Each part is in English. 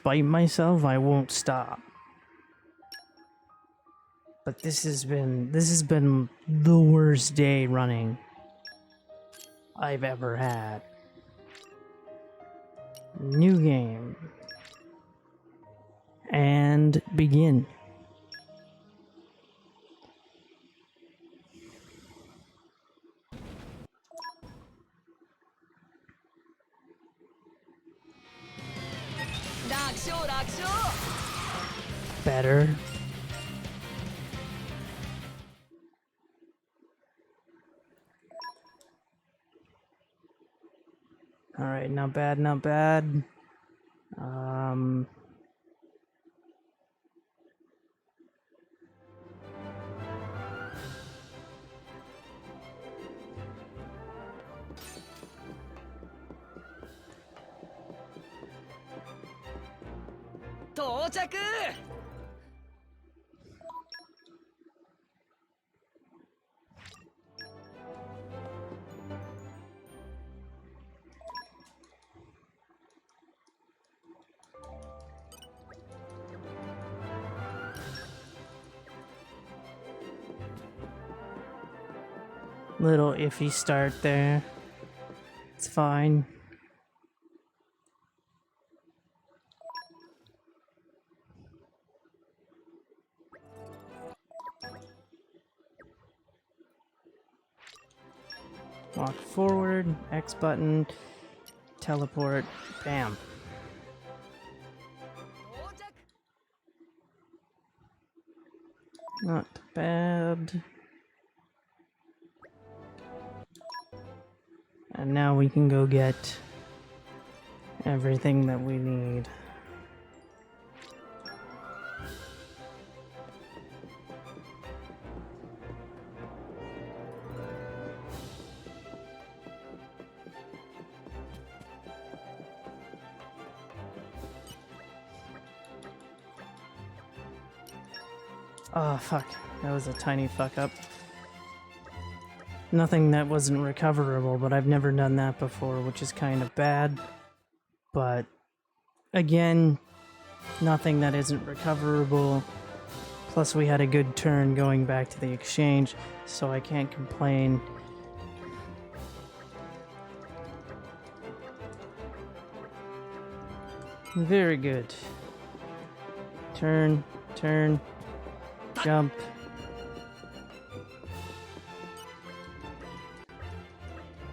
spite myself, I won't stop. But this has been the worst day running I've ever had. New game. And begin. Better. Alright, not bad, not bad. Little iffy start there. It's fine. Walk forward, X button, teleport, bam. Not bad. And now we can go get everything that we need. Oh, fuck. That was a tiny fuck up. Nothing that wasn't recoverable, but I've never done that before, which is kind of bad. But, again, nothing that isn't recoverable. Plus, we had a good turn going back to the exchange, so I can't complain. Very good. Turn, turn. Jump.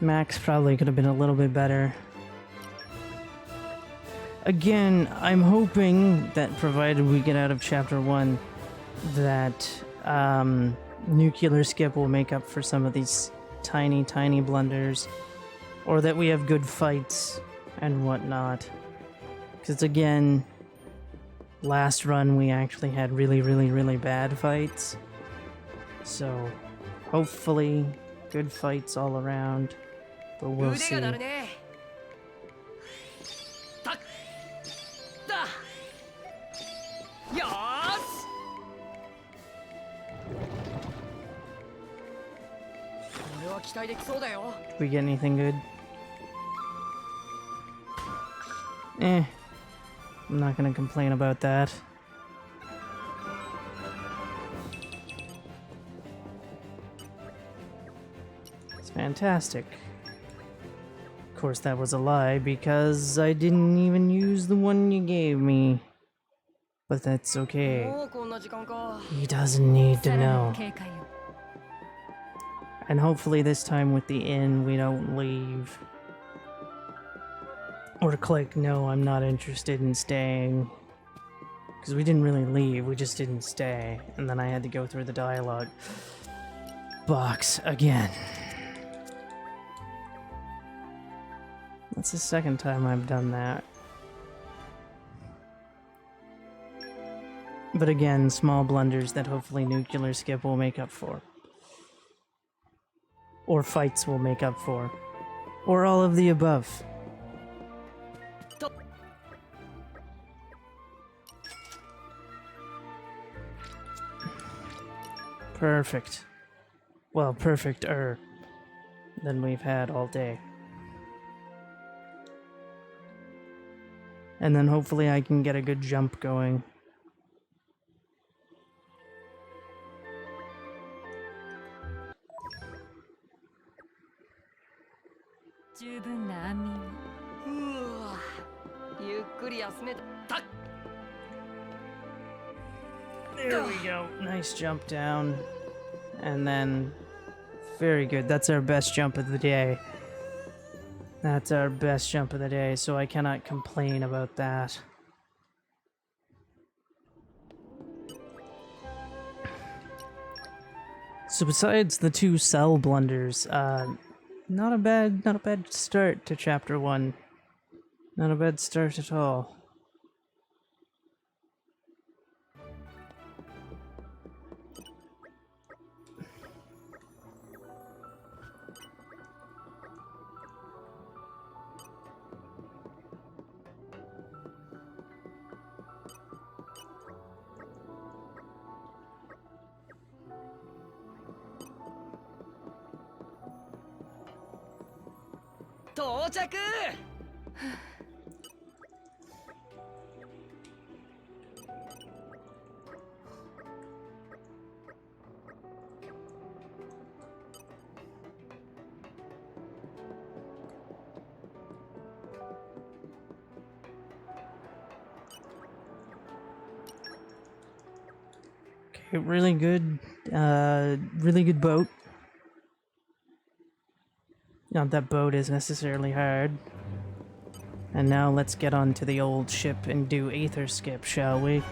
Max probably could have been a little bit better. Again, I'm hoping that provided we get out of Chapter 1, that Nuclear Skip will make up for some of these tiny, tiny blunders. Or that we have good fights and whatnot. Because again, last run we actually had really, really, really bad fights. So, hopefully, good fights all around. But we'll see. Did we get anything good? I'm not gonna complain about that. It's fantastic. Of course, that was a lie because I didn't even use the one you gave me. But that's okay. He doesn't need to know. And hopefully this time with the inn, we don't leave. Or click, no, I'm not interested in staying. Because we didn't really leave, we just didn't stay. And then I had to go through the dialogue box again. That's the second time I've done that. But again, small blunders that hopefully Nuclear Skip will make up for. Or fights will make up for. Or all of the above. Perfect. Well, perfect-er than we've had all day. And then hopefully I can get a good jump going. There we go. Nice jump down. And then... Very good. That's our best jump of the day. That's our best jump of the day, so I cannot complain about that. So besides the 2 cell blunders, not a bad start to chapter 1. Not a bad start at all. Okay, really good boat. Not that boat is necessarily hard. And now let's get on to the old ship and do ether skip, shall we?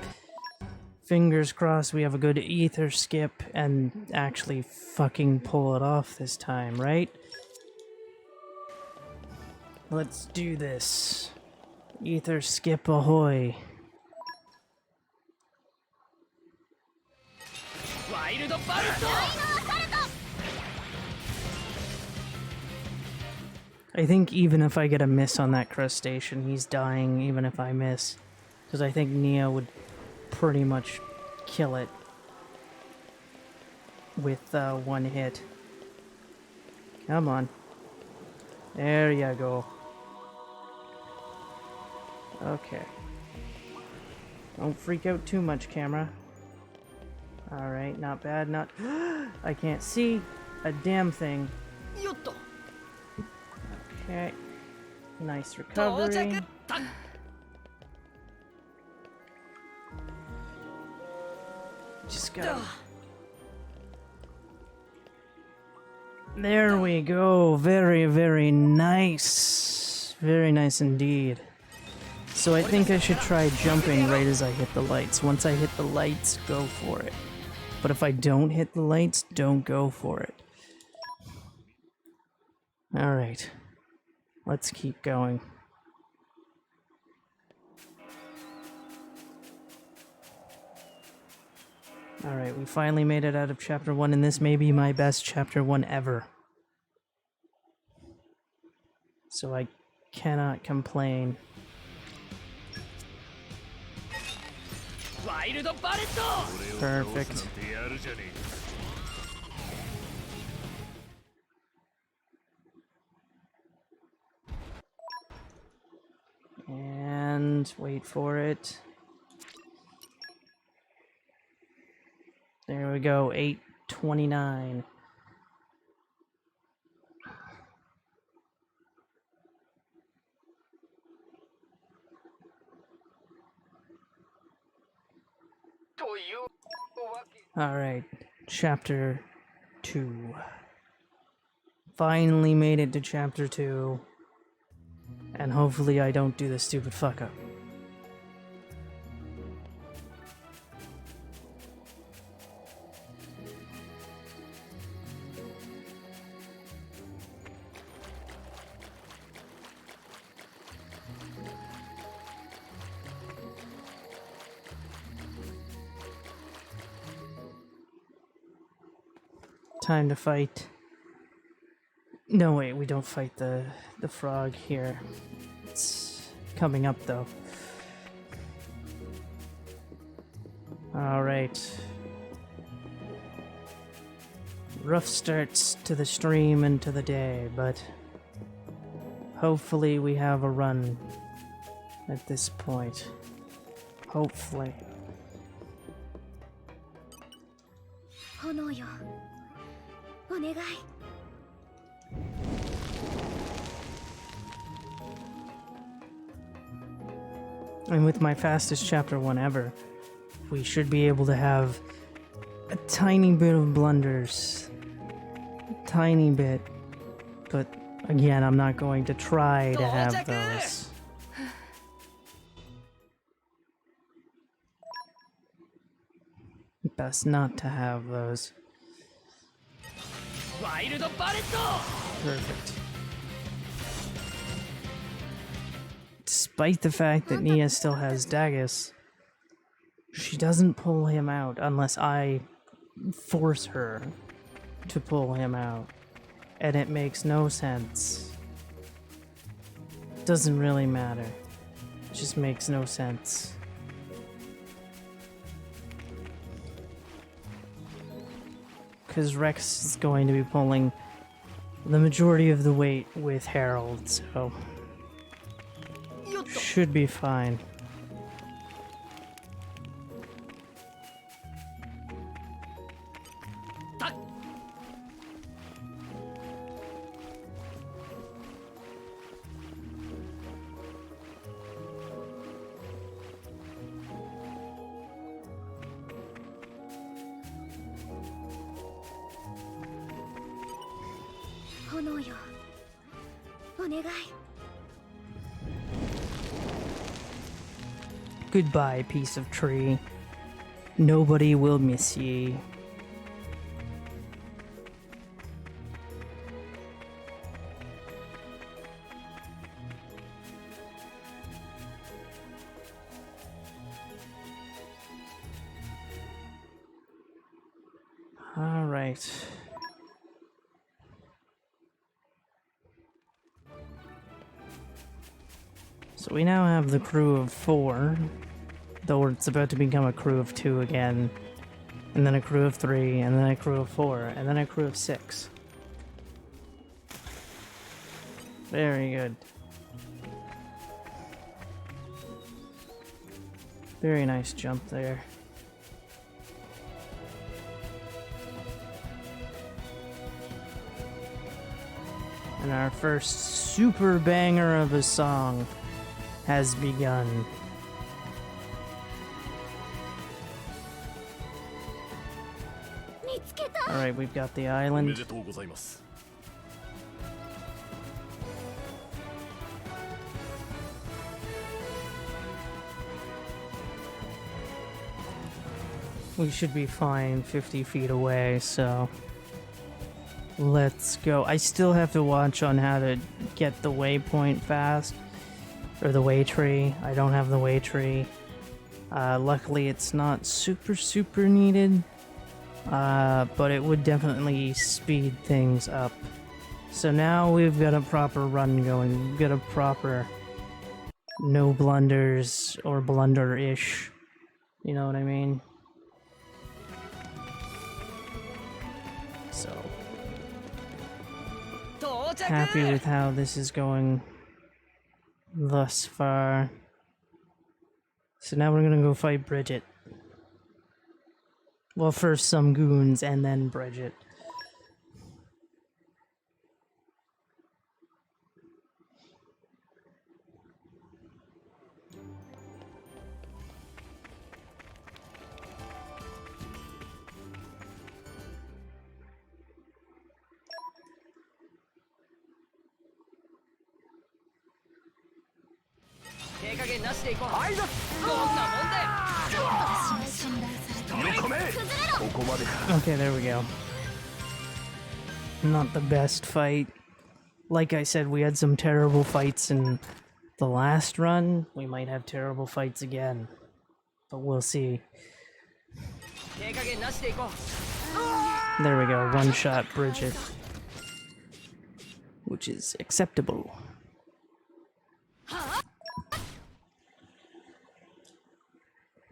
Fingers crossed we have a good ether skip and actually fucking pull it off this time, right? Let's do this. Ether skip ahoy. I think even if I get a miss on that crustacean, he's dying even if I miss. Because I think Neo would pretty much kill it with 1 hit. Come on. There you go. Okay. Don't freak out too much, camera. Alright, not bad, not... I can't see a damn thing. Okay. Nice recovery. Just go. There we go. Very, very nice. Very nice indeed. So I think I should try jumping right as I hit the lights. Once I hit the lights, go for it. But if I don't hit the lights, don't go for it. Alright. Let's keep going. Alright, we finally made it out of chapter 1, and this may be my best chapter 1 ever. So I cannot complain. Perfect. And wait for it. There we go, 829. Alright, chapter 2. Finally made it to chapter 2. And hopefully I don't do the stupid fuck up. Time to fight. No, wait, we don't fight the frog here. It's coming up, though. Alright. Rough starts to the stream and to the day, but hopefully we have a run at this point. Hopefully. 炎よ、お願い。And with my fastest chapter 1 ever, we should be able to have a tiny bit of blunders. Tiny bit. But again, I'm not going to try to have those. Best not to have those. Perfect. Despite the fact that Nia still has Dagus, she doesn't pull him out unless I force her to pull him out. And it makes no sense. Doesn't really matter. It just makes no sense. Because Rex is going to be pulling the majority of the weight with Harold, so should be fine. Goodbye, piece of tree. Nobody will miss ye. All right. So we now have the crew of 4, though it's about to become a crew of 2 again, and then a crew of 3, and then a crew of 4, and then a crew of 6. Very good. Very nice jump there. And our first super banger of a song has begun. Alright, we've got the island. We should be fine 50 feet away, so let's go. I still have to watch on how to get the waypoint fast. Or the way tree. I don't have the way tree. Luckily it's not super needed. But it would definitely speed things up. So now we've got a proper run going. We've got a proper no blunders or blunder-ish. You know what I mean? So happy with how this is going thus far. So now we're gonna go fight Bridget. Well, first some goons and then Bridget. Okay, there we go. Not the best fight. Like I said, we had some terrible fights in the last run. We might have terrible fights again. But we'll see. There we go, one-shot Bridget. Which is acceptable.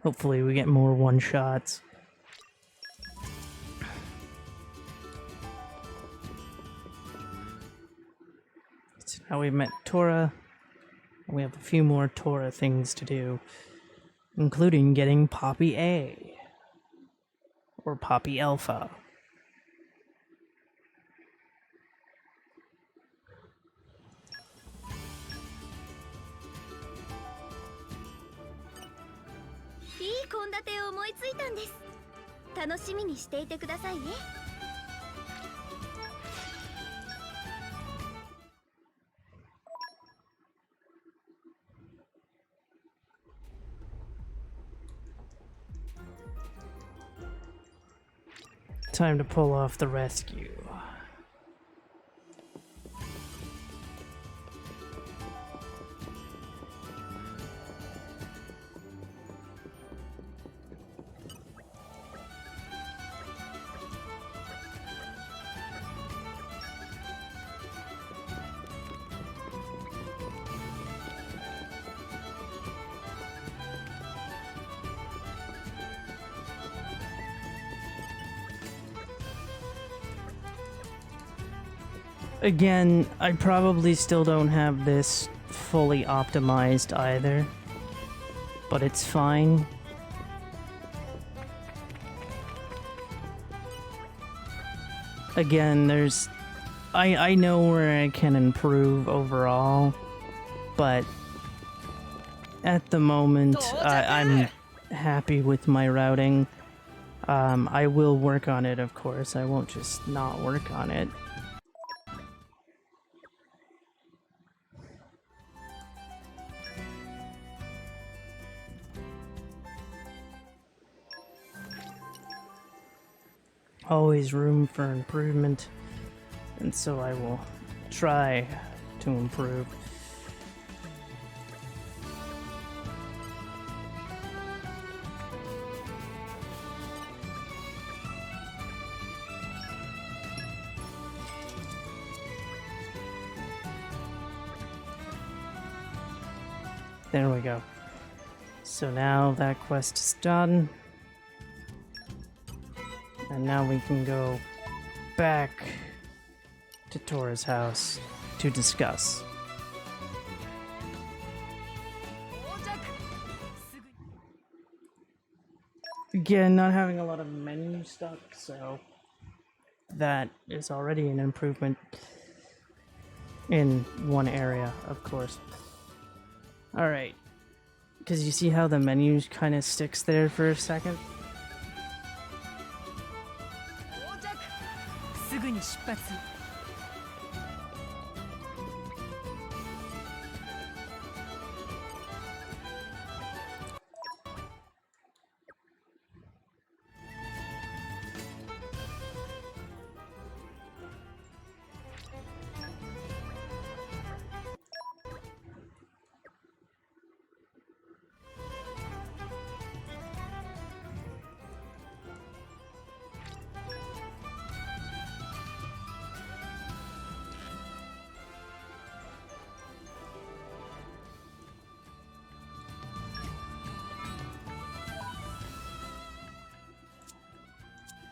Hopefully we get more one-shots. So now we've met Tora. We have a few more Tora things to do, including getting Poppy A. Or Poppy Alpha.いい献立を思いついたんです。楽しみにしていてくださいね。Time to pull off the rescue. Again, I probably still don't have this fully optimized either, but it's fine. Again, I know where I can improve overall, but at the moment, I'm happy with my routing. I will work on it, of course. I won't just not work on it. Always room for improvement, and so I will try to improve. There we go. So now that quest is done. And now we can go back to Tora's house to discuss. Again, not having a lot of menu stuff, so that is already an improvement in one area, of course. Alright, because you see how the menu kind of sticks there for a second?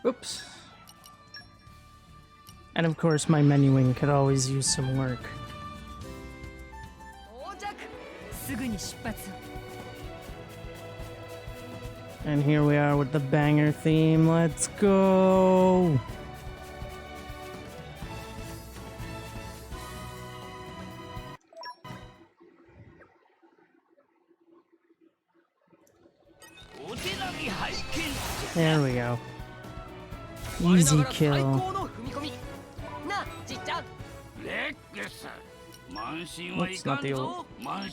Oops. And of course, my menuing could always use some work. And here we are with the banger theme. Let's go! There we go. Easy kill. Oops, not the old. I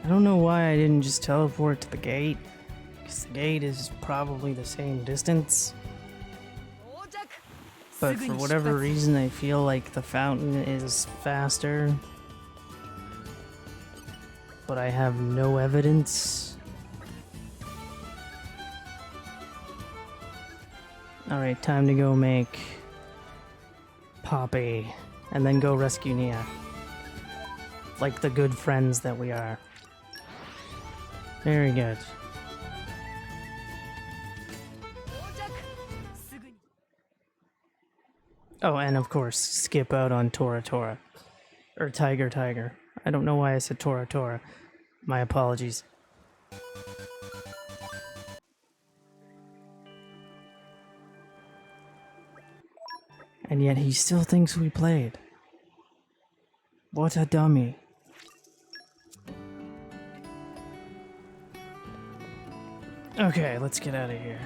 don't know why I didn't just teleport to the gate, because the gate is probably the same distance. But for whatever reason, I feel like the fountain is faster. But I have no evidence. Alright, time to go make Poppy, and then go rescue Nia. Like the good friends that we are. Very good. Oh, and of course, skip out on Tora Tora. Or tiger, tiger. I don't know why I said Tora, Tora. My apologies. And yet he still thinks we played. What a dummy. Okay, let's get out of here.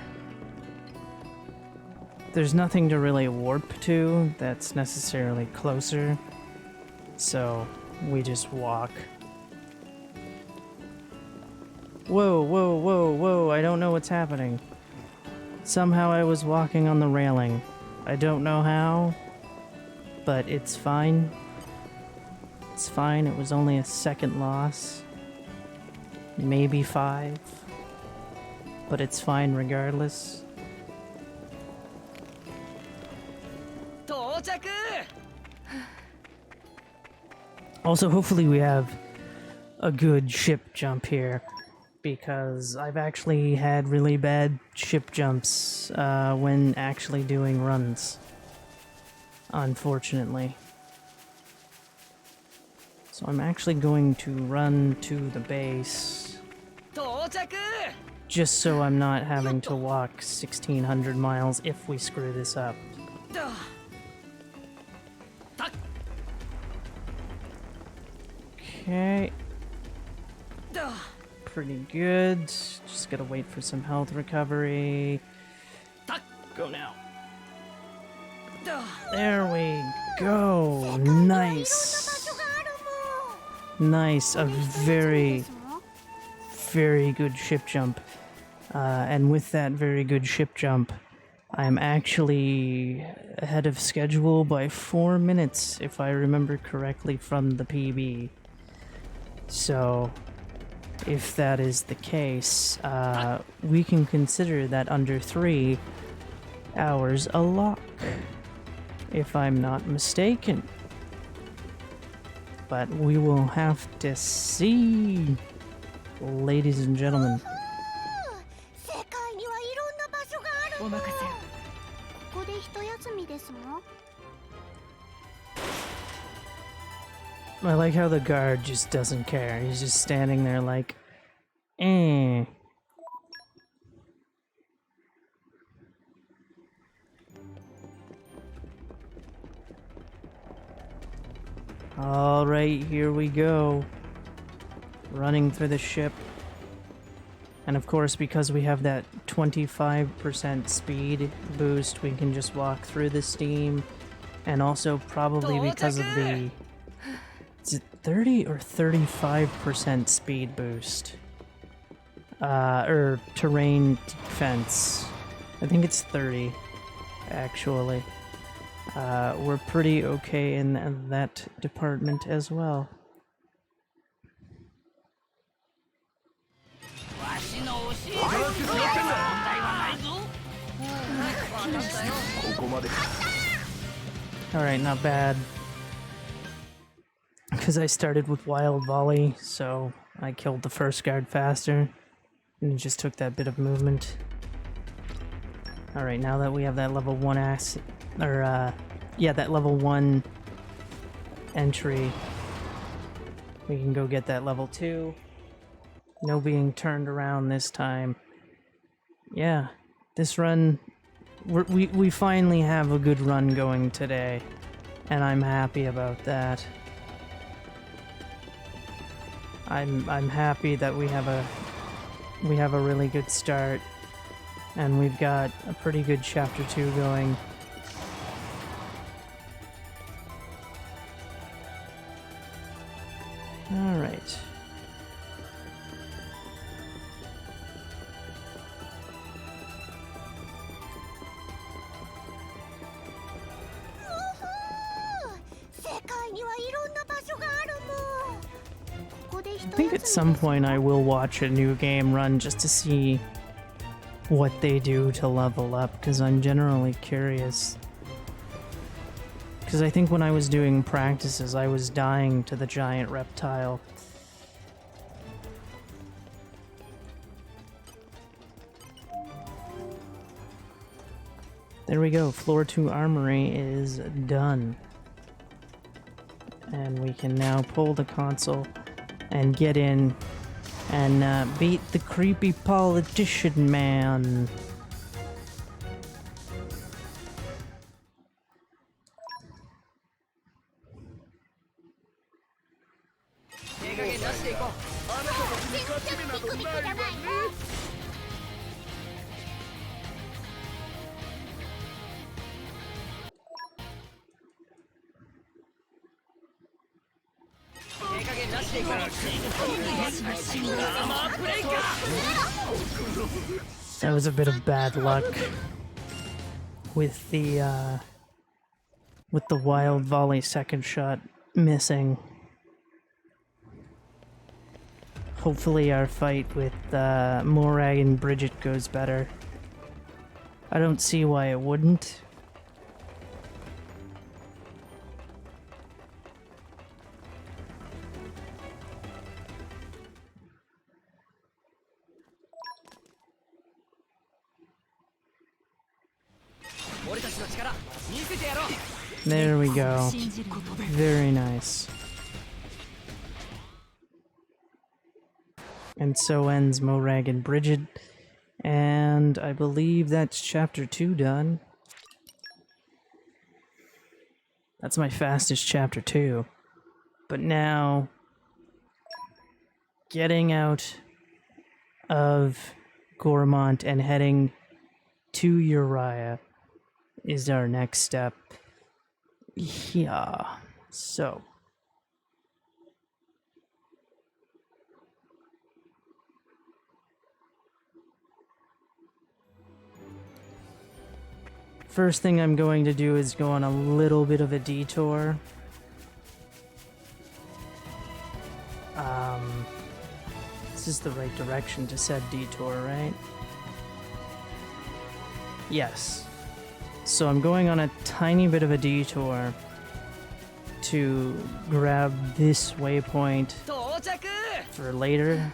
There's nothing to really warp to that's necessarily closer, so we just walk. Whoa, whoa, whoa, whoa, I don't know what's happening. Somehow I was walking on the railing. I don't know how, but it's fine. It's fine, it was only a second loss. Maybe 5. But it's fine regardless. Also, hopefully we have a good ship jump here, because I've actually had really bad ship jumps when actually doing runs, unfortunately. So I'm actually going to run to the base, just so I'm not having to walk 1,600 miles if we screw this up. Okay. Pretty good. Just gotta wait for some health recovery. Go now. There we go. Nice. Nice. A very, very good ship jump. And with that very good ship jump, I'm actually ahead of schedule by 4 minutes, if I remember correctly from the PB. So, if that is the case, we can consider that under 3 hours a lock, if I'm not mistaken. But we will have to see, ladies and gentlemen. I like how the guard just doesn't care. He's just standing there like, eh. Alright, here we go. Running through the ship. And of course, because we have that 25% speed boost, we can just walk through the steam. And also probably because of the... Is it 30 or 35% speed boost? Or terrain defense. I think it's 30, actually. We're pretty okay in that department as well. Alright, not bad. Because I started with Wild Volley, so I killed the first guard faster. And it just took that bit of movement. Alright, now that we have that level 1 that level 1 entry, we can go get that level 2. No being turned around this time. Yeah, this run, we finally have a good run going today, and I'm happy about that. I'm happy that we have a really good start, and we've got a pretty good chapter 2 going. All right. I think at some point I will watch a new game run just to see what they do to level up, because I'm generally curious. Because I think when I was doing practices, I was dying to the giant reptile. There we go, floor 2 armory is done. And we can now pull the console and get in and beat the creepy politician man. That was a bit of bad luck with the wild volley second shot missing. Hopefully our fight with Morag and Bridget goes better. I don't see why it wouldn't. There we go. Very nice. And so ends Morag and Bridget. And I believe that's chapter 2 done. That's my fastest chapter 2. But now, getting out of Gormont and heading to Uriah is our next step. Yeah, so. First thing I'm going to do is go on a little bit of a detour. This is the right direction to said detour, right? Yes. So I'm going on a tiny bit of a detour to grab this waypoint for later.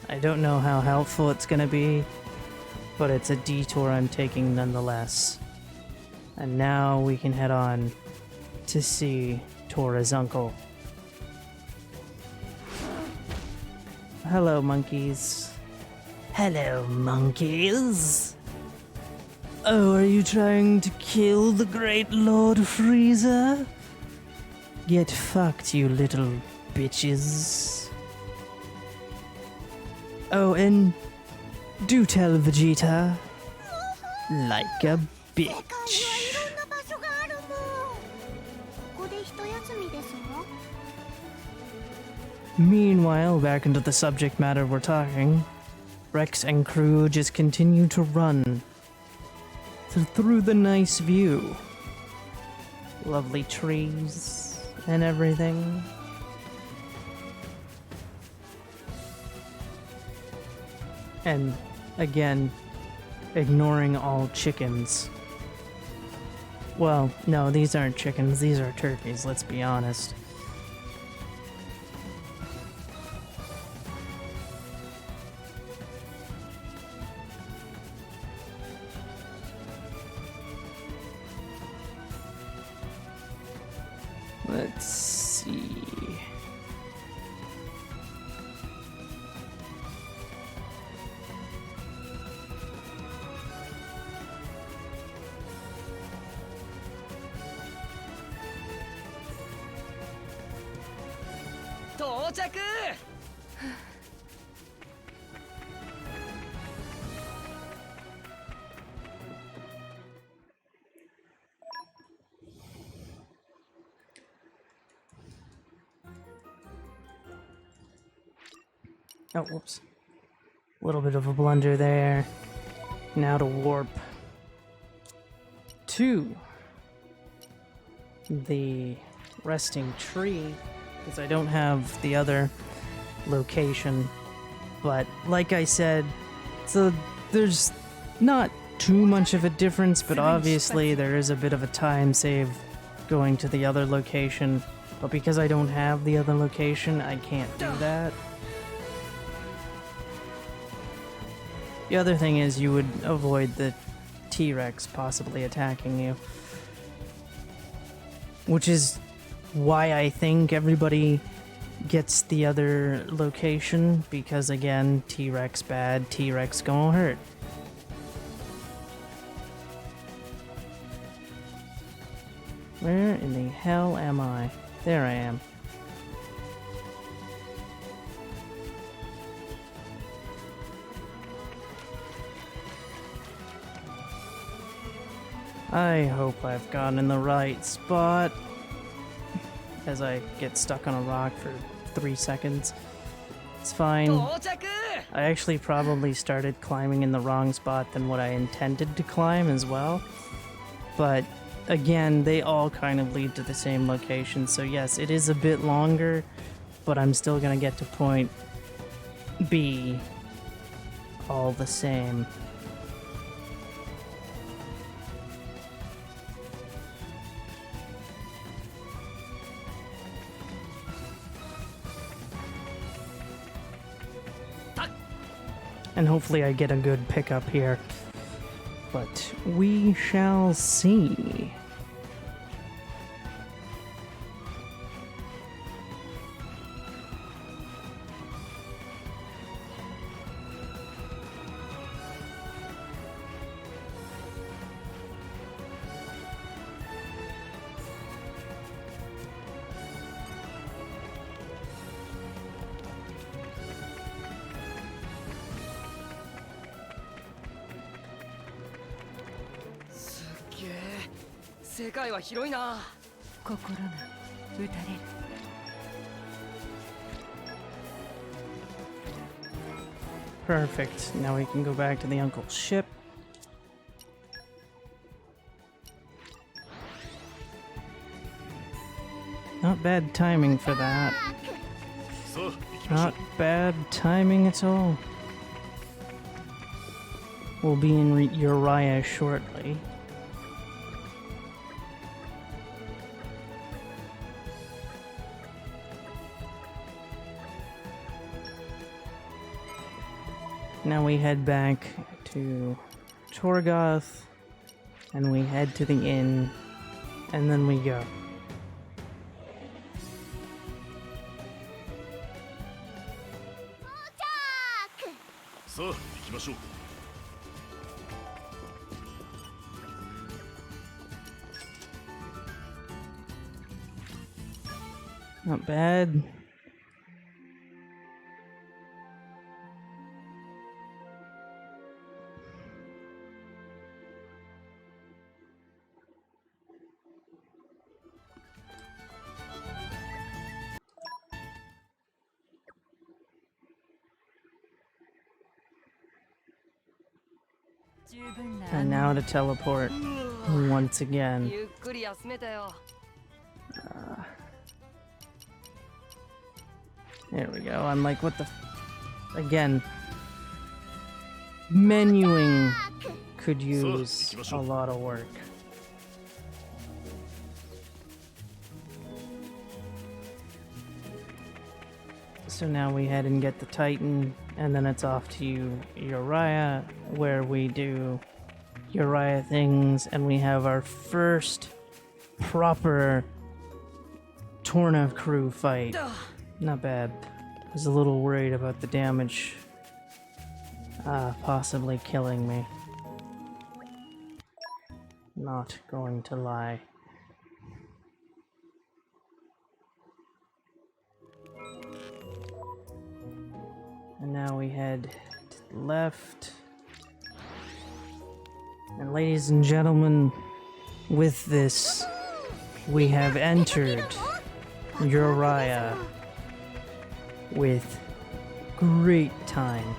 I don't know how helpful it's gonna be, but it's a detour I'm taking nonetheless. And now we can head on to see Tora's uncle. Hello, monkeys. Hello, monkeys. Oh, are you trying to kill the great Lord Frieza? Get fucked, you little bitches. Oh, and do tell Vegeta, like a bitch. Meanwhile, back into the subject matter we're talking, Rex and crew just continue to run through the nice view. Lovely trees and everything. And again, ignoring all chickens. Well, no, these aren't chickens, these are turkeys, let's be honest. Let's see. Oh, whoops. A little bit of a blunder there. Now to warp to the resting tree, because I don't have the other location. But like I said, so there's not too much of a difference, but obviously there is a bit of a time save going to the other location. But because I don't have the other location, I can't do that. The other thing is you would avoid the T-Rex possibly attacking you. Which is why I think everybody gets the other location, because again, T-Rex bad, T-Rex gonna hurt. Where in the hell am I? There I am. I hope I've gotten in the right spot. As I get stuck on a rock for 3 seconds. It's fine. I actually probably started climbing in the wrong spot than what I intended to climb as well. But again, they all kind of lead to the same location. So yes, it is a bit longer, but I'm still gonna get to point B all the same. And hopefully I get a good pickup here. But we shall see. Perfect. Now we can go back to the uncle's ship. Not bad timing for that. Not bad timing at all. We'll be in Uriah shortly. Now we head back to Torgoth, and we head to the inn, and then we go. Not bad. And now to teleport once again. There we go. I'm like, what the... Again. Menuing could use a lot of work. So now we head and get the Titan, and then it's off to Uriah, where we do Uriah things, and we have our first proper Torna crew fight. Not bad. I was a little worried about the damage possibly killing me. Not going to lie. And now we head to the left. And ladies and gentlemen, with this, we have entered Uriah with great time.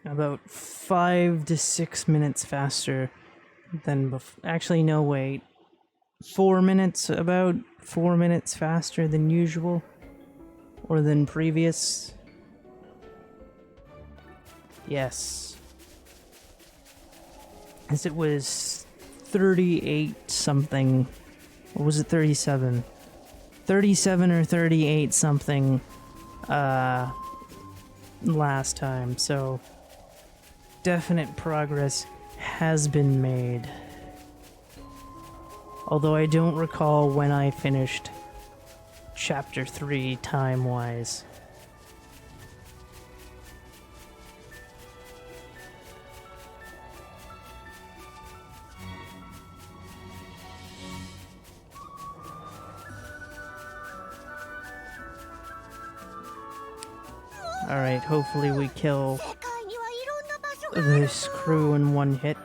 About 5 to 6 minutes faster than before. Actually, no, wait. 4 minutes, about 4 minutes faster than usual. Or than previous. Yes. As it was 38 something. Or was it 37? 37 or 38 something last time, so definite progress has been made. Although I don't recall when I finished Chapter 3 time-wise. Alright, hopefully we kill this crew in one hit.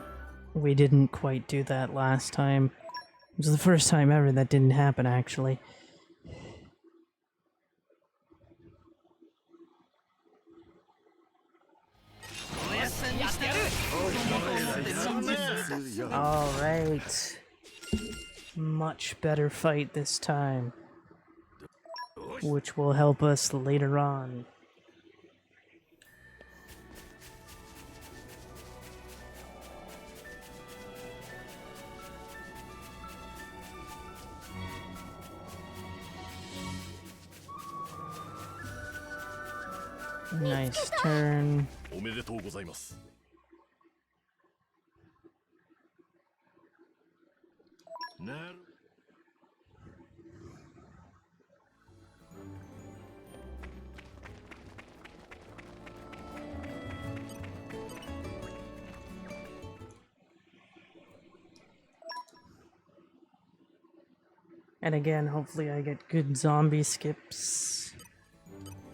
We didn't quite do that last time. It was the first time ever that didn't happen, actually. Alright. Much better fight this time. Which will help us later on. Nice turn. And again, hopefully I get good zombie skips,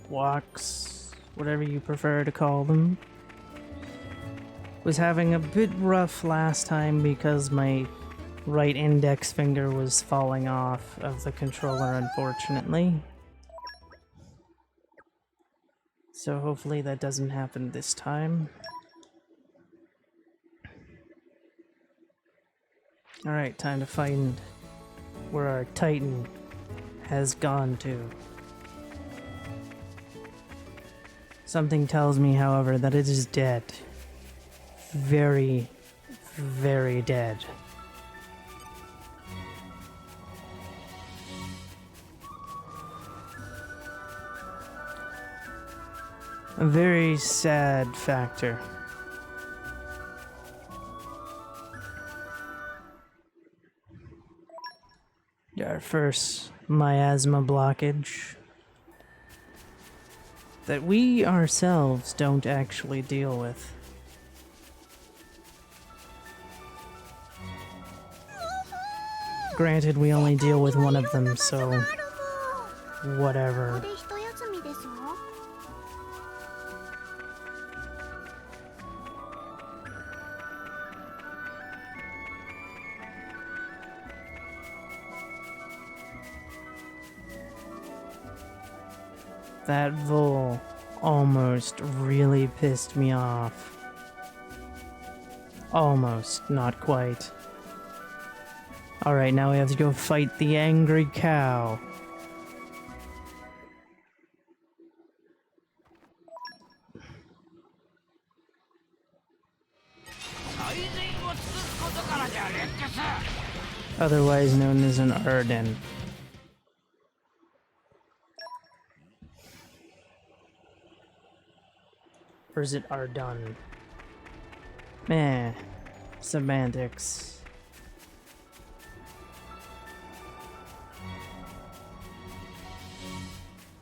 walks, whatever you prefer to call them. Was having a bit rough last time because my right index finger was falling off of the controller, unfortunately. So hopefully that doesn't happen this time. Alright, time to find where our Titan has gone to. Something tells me, however, that it is dead. Very, very dead. A very sad factor. Our first miasma blockage that we ourselves don't actually deal with. Granted, we only deal with one of them, so whatever. That Vol almost really pissed me off. Almost, not quite. Alright, now we have to go fight the angry cow. Otherwise known as an Arden. Or is it Ardun? Meh. Semantics.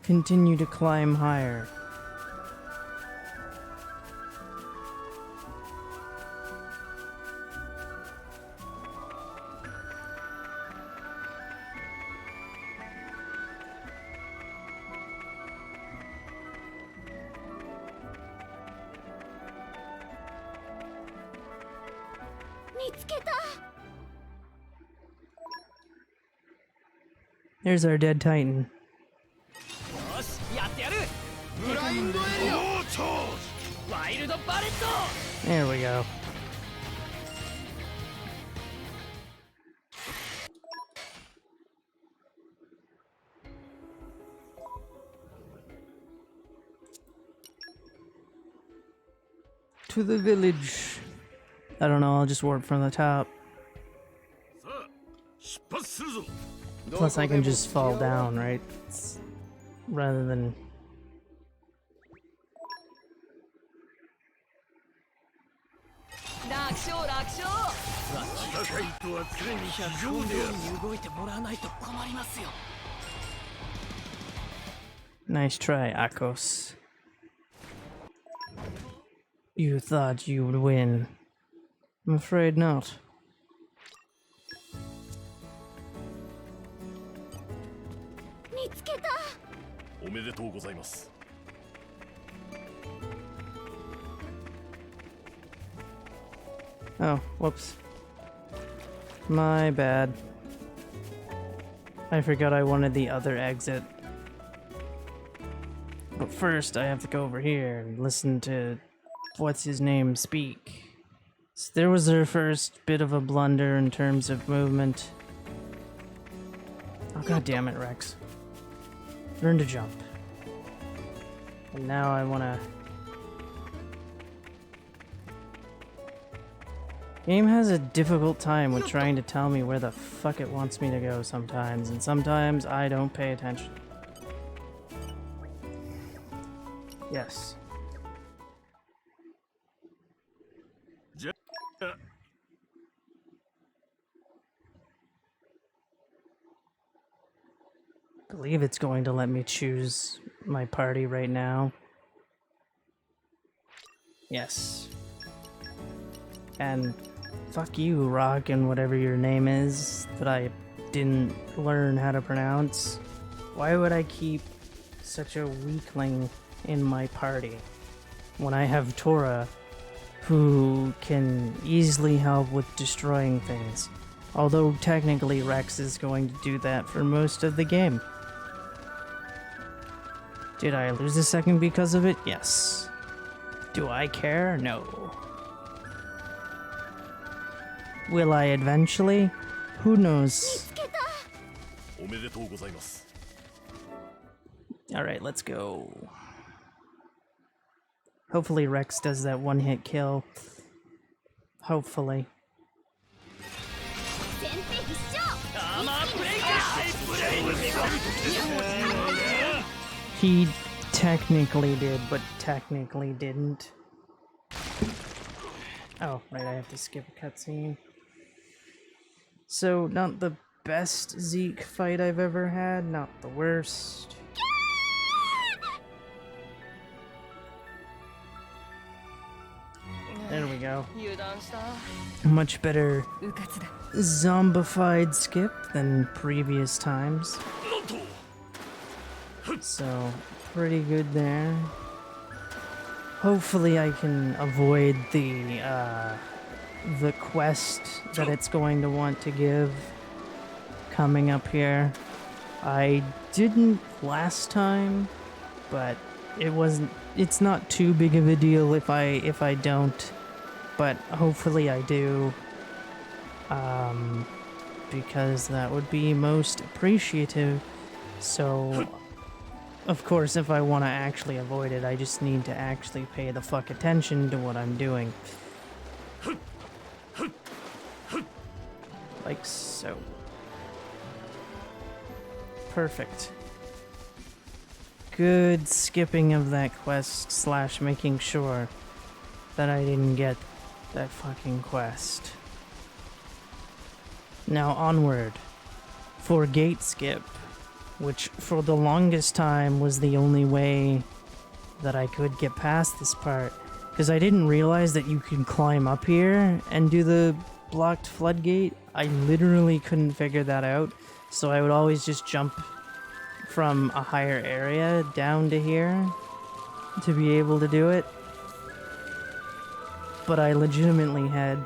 Continue to climb higher. There's our dead Titan. There we go. To the village. I don't know, I'll just warp from the top. Plus I can just fall down, right? Rather than... Nice try, Akos. You thought you would win. I'm afraid not. Oh, whoops. My bad. I forgot I wanted the other exit. But first, I have to go over here and listen to what's his name speak. So there was our first bit of a blunder in terms of movement. Oh, god damn it, Rex. Learn to jump. And now I wanna... Game has a difficult time with trying to tell me where the fuck it wants me to go sometimes, and sometimes I don't pay attention. Yes. I believe it's going to let me choose my party right now. Yes. And fuck you, Rock, and whatever your name is that I didn't learn how to pronounce. Why would I keep such a weakling in my party when I have Tora, who can easily help with destroying things? Although technically Rex is going to do that for most of the game. Did I lose a second because of it? Yes. Do I care? No. Will I eventually? Who knows? Alright, let's go. Hopefully Rex does that one-hit kill. Hopefully. He technically did, but technically didn't. Oh, right, I have to skip a cutscene. So, not the best Zeke fight I've ever had, not the worst. There we go. Much better zombified skip than previous times. So, pretty good there. Hopefully I can avoid the quest that it's going to want to give coming up here. I didn't last time, but it's not too big of a deal if I don't, but hopefully I do, because that would be most appreciative. So of course, if I want to actually avoid it, I just need to actually pay the fuck attention to what I'm doing. Like so. Perfect. Good skipping of that quest / making sure that I didn't get that fucking quest. Now onward for gate skip, which for the longest time was the only way that I could get past this part, because I didn't realize that you can climb up here and do the blocked floodgate. I literally couldn't figure that out, so I would always just jump from a higher area down to here to be able to do it. But I legitimately had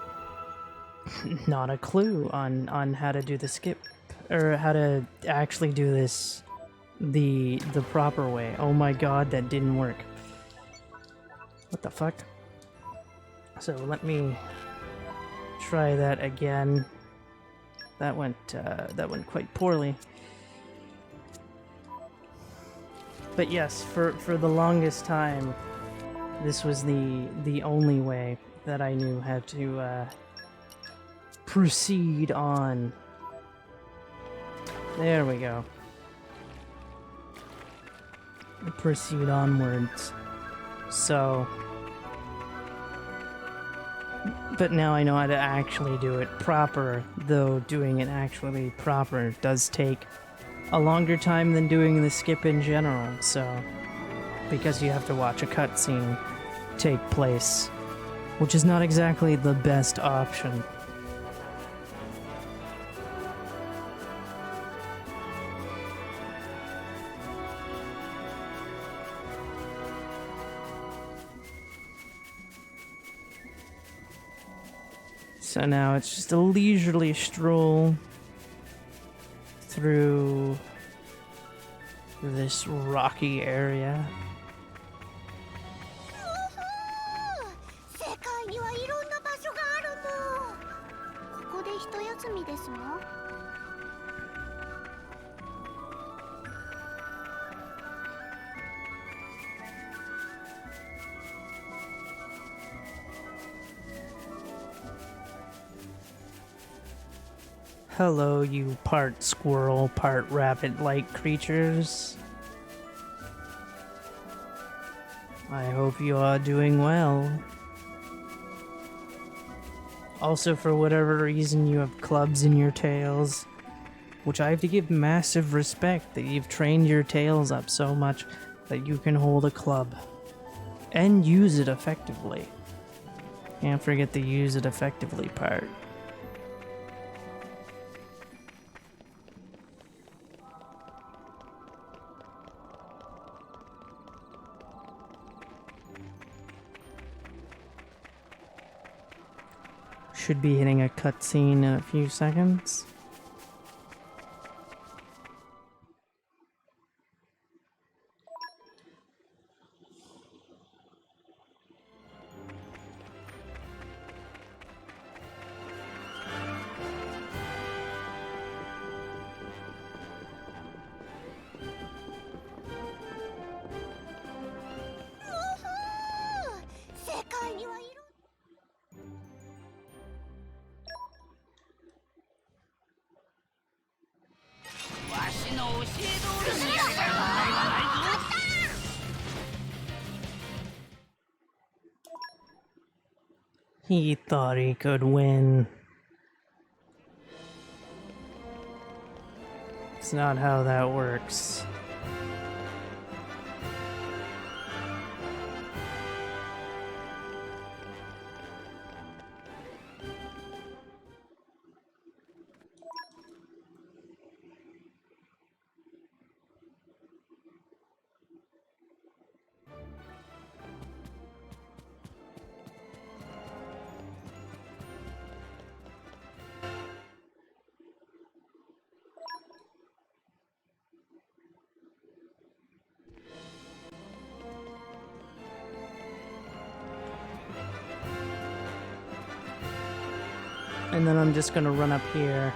not a clue on how to do the skip, or how to actually do this the proper way. Oh my god, that didn't work. What the fuck? So let me try that again. That went quite poorly. But yes, for the longest time, this was the only way that I knew how to proceed on. There we go. Proceed onwards. So... But now I know how to actually do it proper, though doing it actually proper does take a longer time than doing the skip in general, so... Because you have to watch a cutscene take place, which is not exactly the best option. So now it's just a leisurely stroll through this rocky area. 世界にはいろんな場所があるの。ここで一休みですの？ Hello, you part squirrel, part rabbit-like creatures. I hope you are doing well. Also, for whatever reason, you have clubs in your tails, which I have to give massive respect that you've trained your tails up so much that you can hold a club and use it effectively. Can't forget the use it effectively part. Should be hitting a cutscene in a few seconds. He thought he could win. It's not how that works. And then I'm just gonna run up here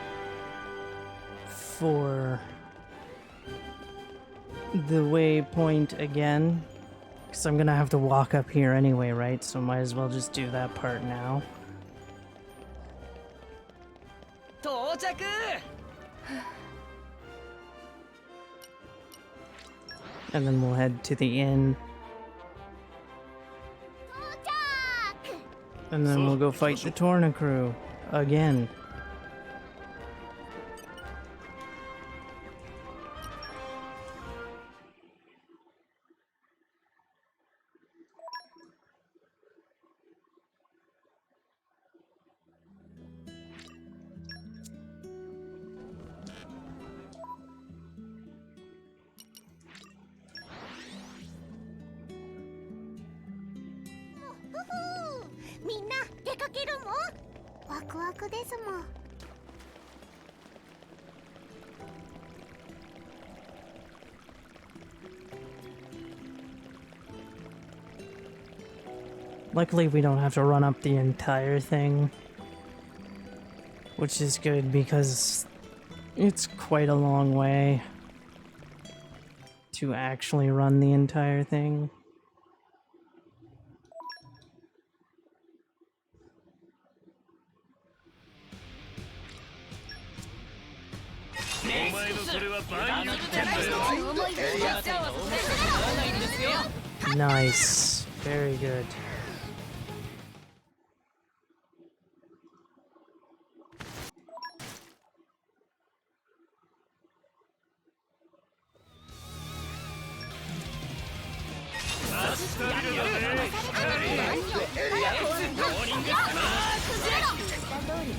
for the waypoint again, because I'm gonna have to walk up here anyway, right? So might as well just do that part now. And then we'll head to the inn. And then we'll go fight the Torna crew again. Luckily, we don't have to run up the entire thing, which is good because it's quite a long way to actually run the entire thing. Nice. Very good.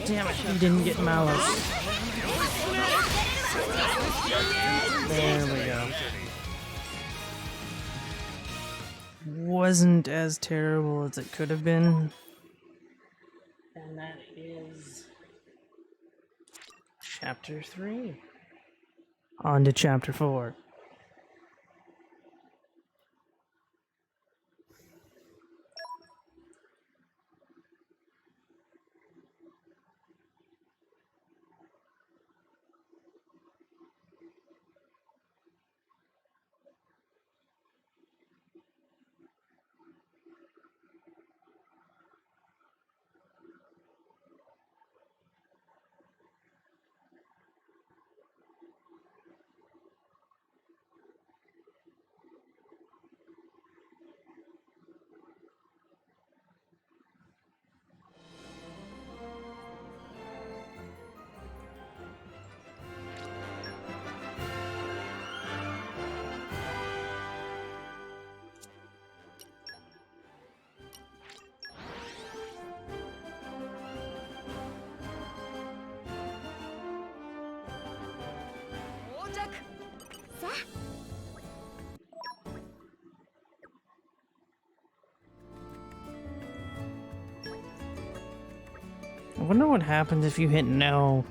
Damn it, he didn't get Malice. There we go. Wasn't as terrible as it could have been. And that is Chapter 3. On to Chapter 4. I wonder what happens if you hit no.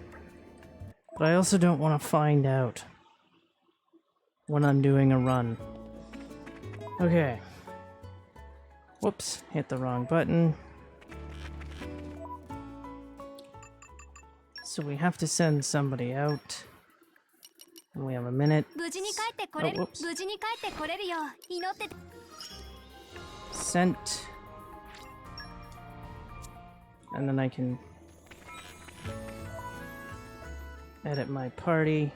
But I also don't want to find out when I'm doing a run. Okay. Whoops, hit the wrong button. So we have to send somebody out. And we have a minute. Oh, whoops. Sent. And then I can edit my party.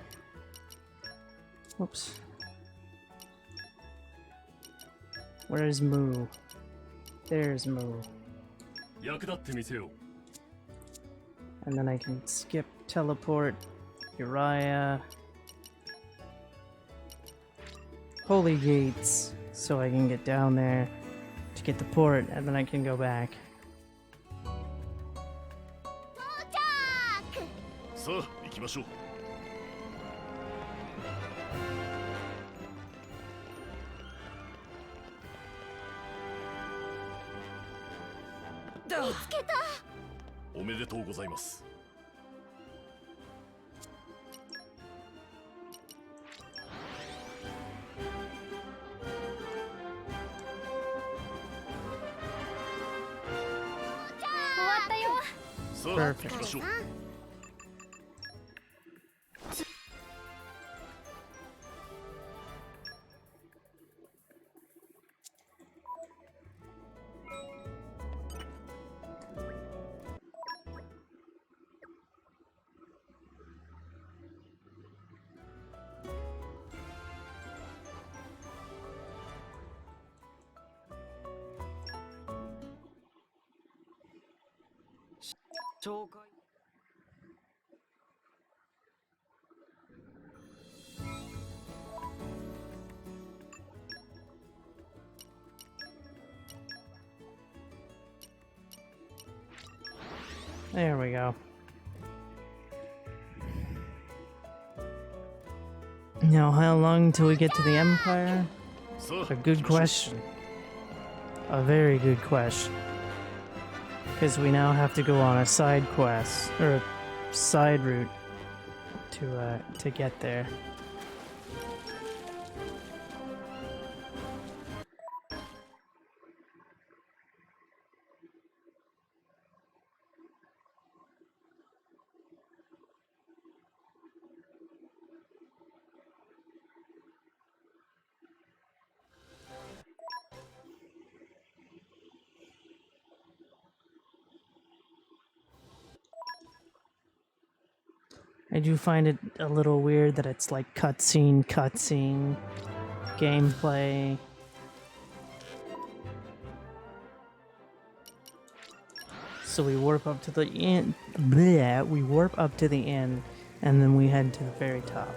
Whoops. Where's Moo? There's Moo. And then I can skip teleport Uriah. Holy Gates, so I can get down there to get the port, and then I can go back. さあ行きましょう。見つけた。おめでとうございます。終わったよ。さあ行きましょう。 There we go. Now, how long until we get to the Empire? A good question. A very good question. Because we now have to go on a side quest, or a side route to get there. I do find it a little weird that it's like cutscene, gameplay. So we warp up to the inn. Bleh, we warp up to the inn, and then we head to the very top.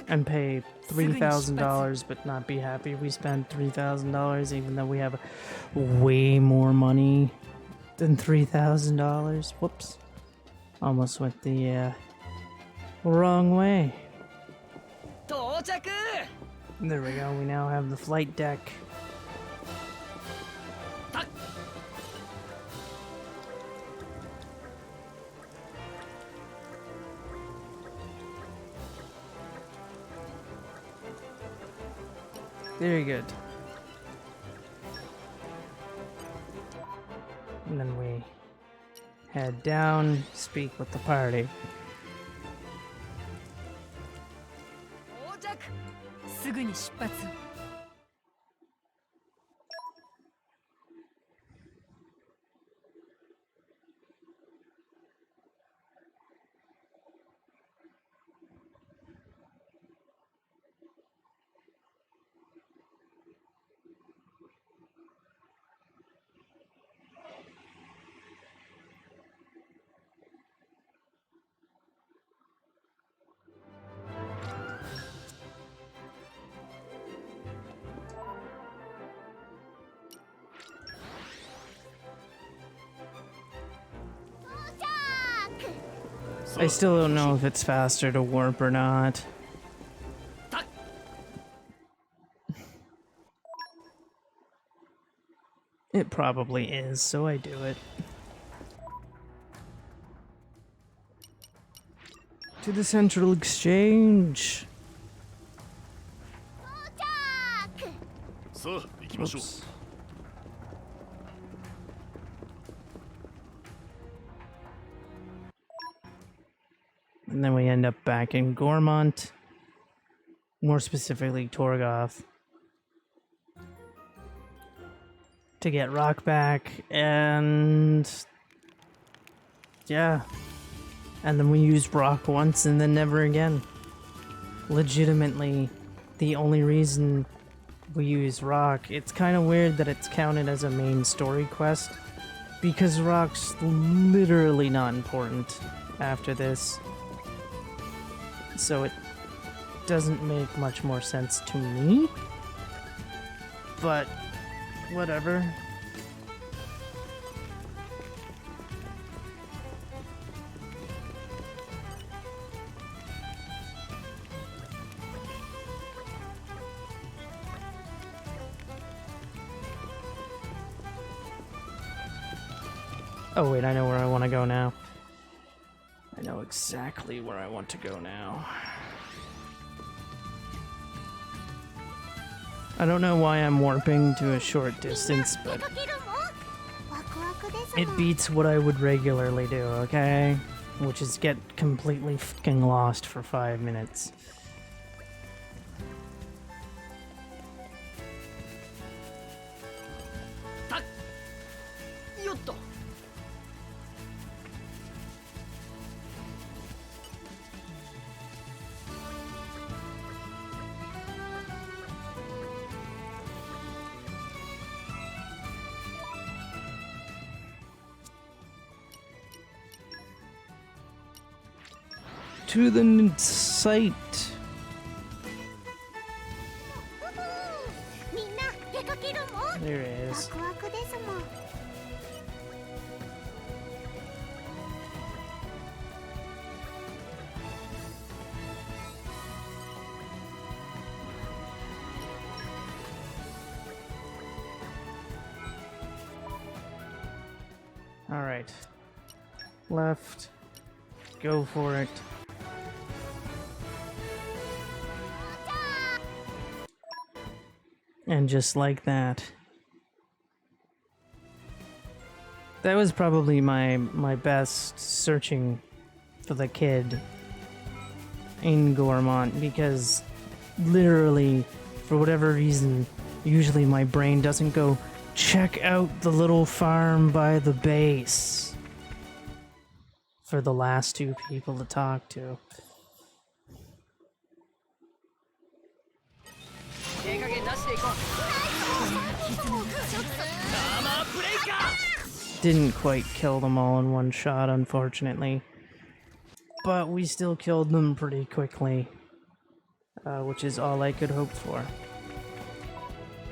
And pay $3,000, but not be happy we spent $3,000, even though we have way more money than $3,000. Whoops. Almost went the wrong way. There we go, we now have the flight deck. Very good. And then we head down, speak with the party. すぐに出発。 I still don't know if it's faster to warp or not. It probably is, so I do it. To the Central Exchange. さあ行きましょう。 Oops. And then we end up back in Gormont. More specifically, Torgoth. To get Rock back, and... yeah. And then we used Rock once and then never again. Legitimately, the only reason we use Rock, it's kind of weird that it's counted as a main story quest, because Rock's literally not important after this. So it doesn't make much more sense to me, but whatever. Oh wait, I know where I want to go now. I know exactly where I want to go now. I don't know why I'm warping to a short distance, but it beats what I would regularly do, okay? Which is get completely fucking lost for 5 minutes. To the site. みんな出かけるもん。 There it is. ワクワクですもん。 All right. Left. Go for it. And just like that. That was probably my best searching for the kid in Gormont, because literally, for whatever reason, usually my brain doesn't go, check out the little farm by the base, for the last two people to talk to. Didn't quite kill them all in one shot, unfortunately. But we still killed them pretty quickly, which is all I could hope for.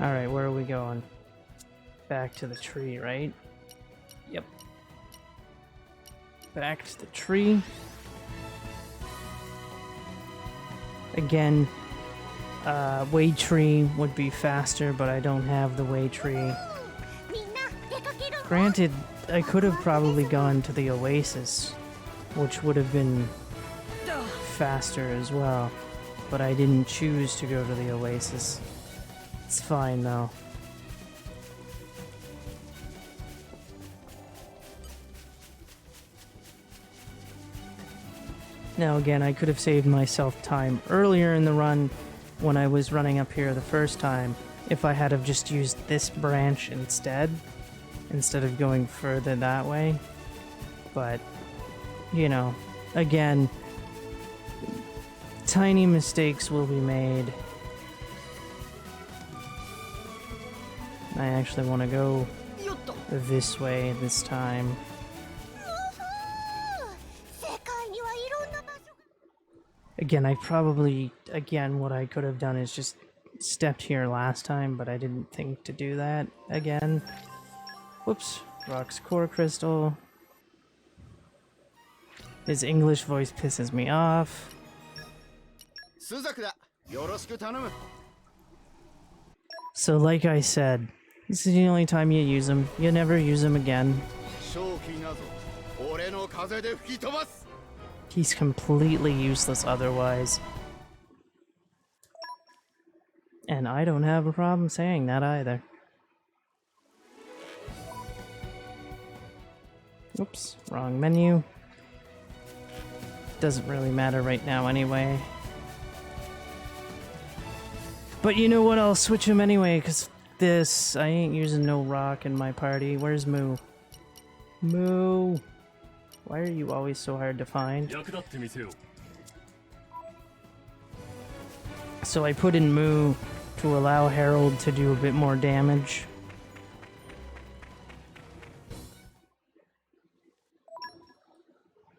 Alright, where are we going? Back to the tree, right? Yep. Back to the tree. Again, way tree would be faster, but I don't have the way tree. Granted, I could have probably gone to the oasis, which would have been faster as well, but I didn't choose to go to the oasis. It's fine though. Now again, I could have saved myself time earlier in the run when I was running up here the first time if I had have just used this branch instead of going further that way. But, you know, again, tiny mistakes will be made. I actually want to go this way this time. Again, what I could have done is just stepped here last time, but I didn't think to do that again. Whoops. Rock's core crystal. His English voice pisses me off. So like I said, this is the only time you use him. You never use him again. He's completely useless otherwise. And I don't have a problem saying that either. Oops, wrong menu. Doesn't really matter right now anyway. But you know what, I'll switch him anyway, because this, I ain't using no rock in my party. Where's Moo? Moo! Why are you always so hard to find? So I put in Moo to allow Harold to do a bit more damage.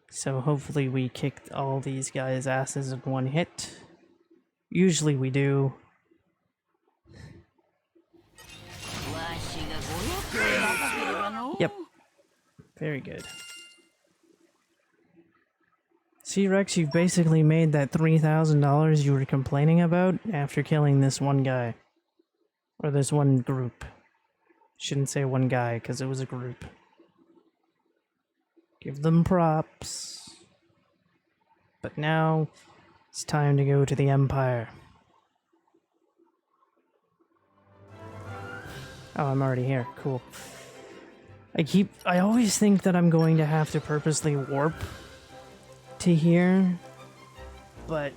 So hopefully we kick all these guys' asses in one hit. Usually we do. Yep. Very good. See, Rex, you've basically made that $3,000 you were complaining about after killing this one guy. Or this one group. Shouldn't say one guy, because it was a group. Give them props. But now, it's time to go to the Empire. Oh, I'm already here. Cool. I always think that I'm going to have to purposely warp to here, but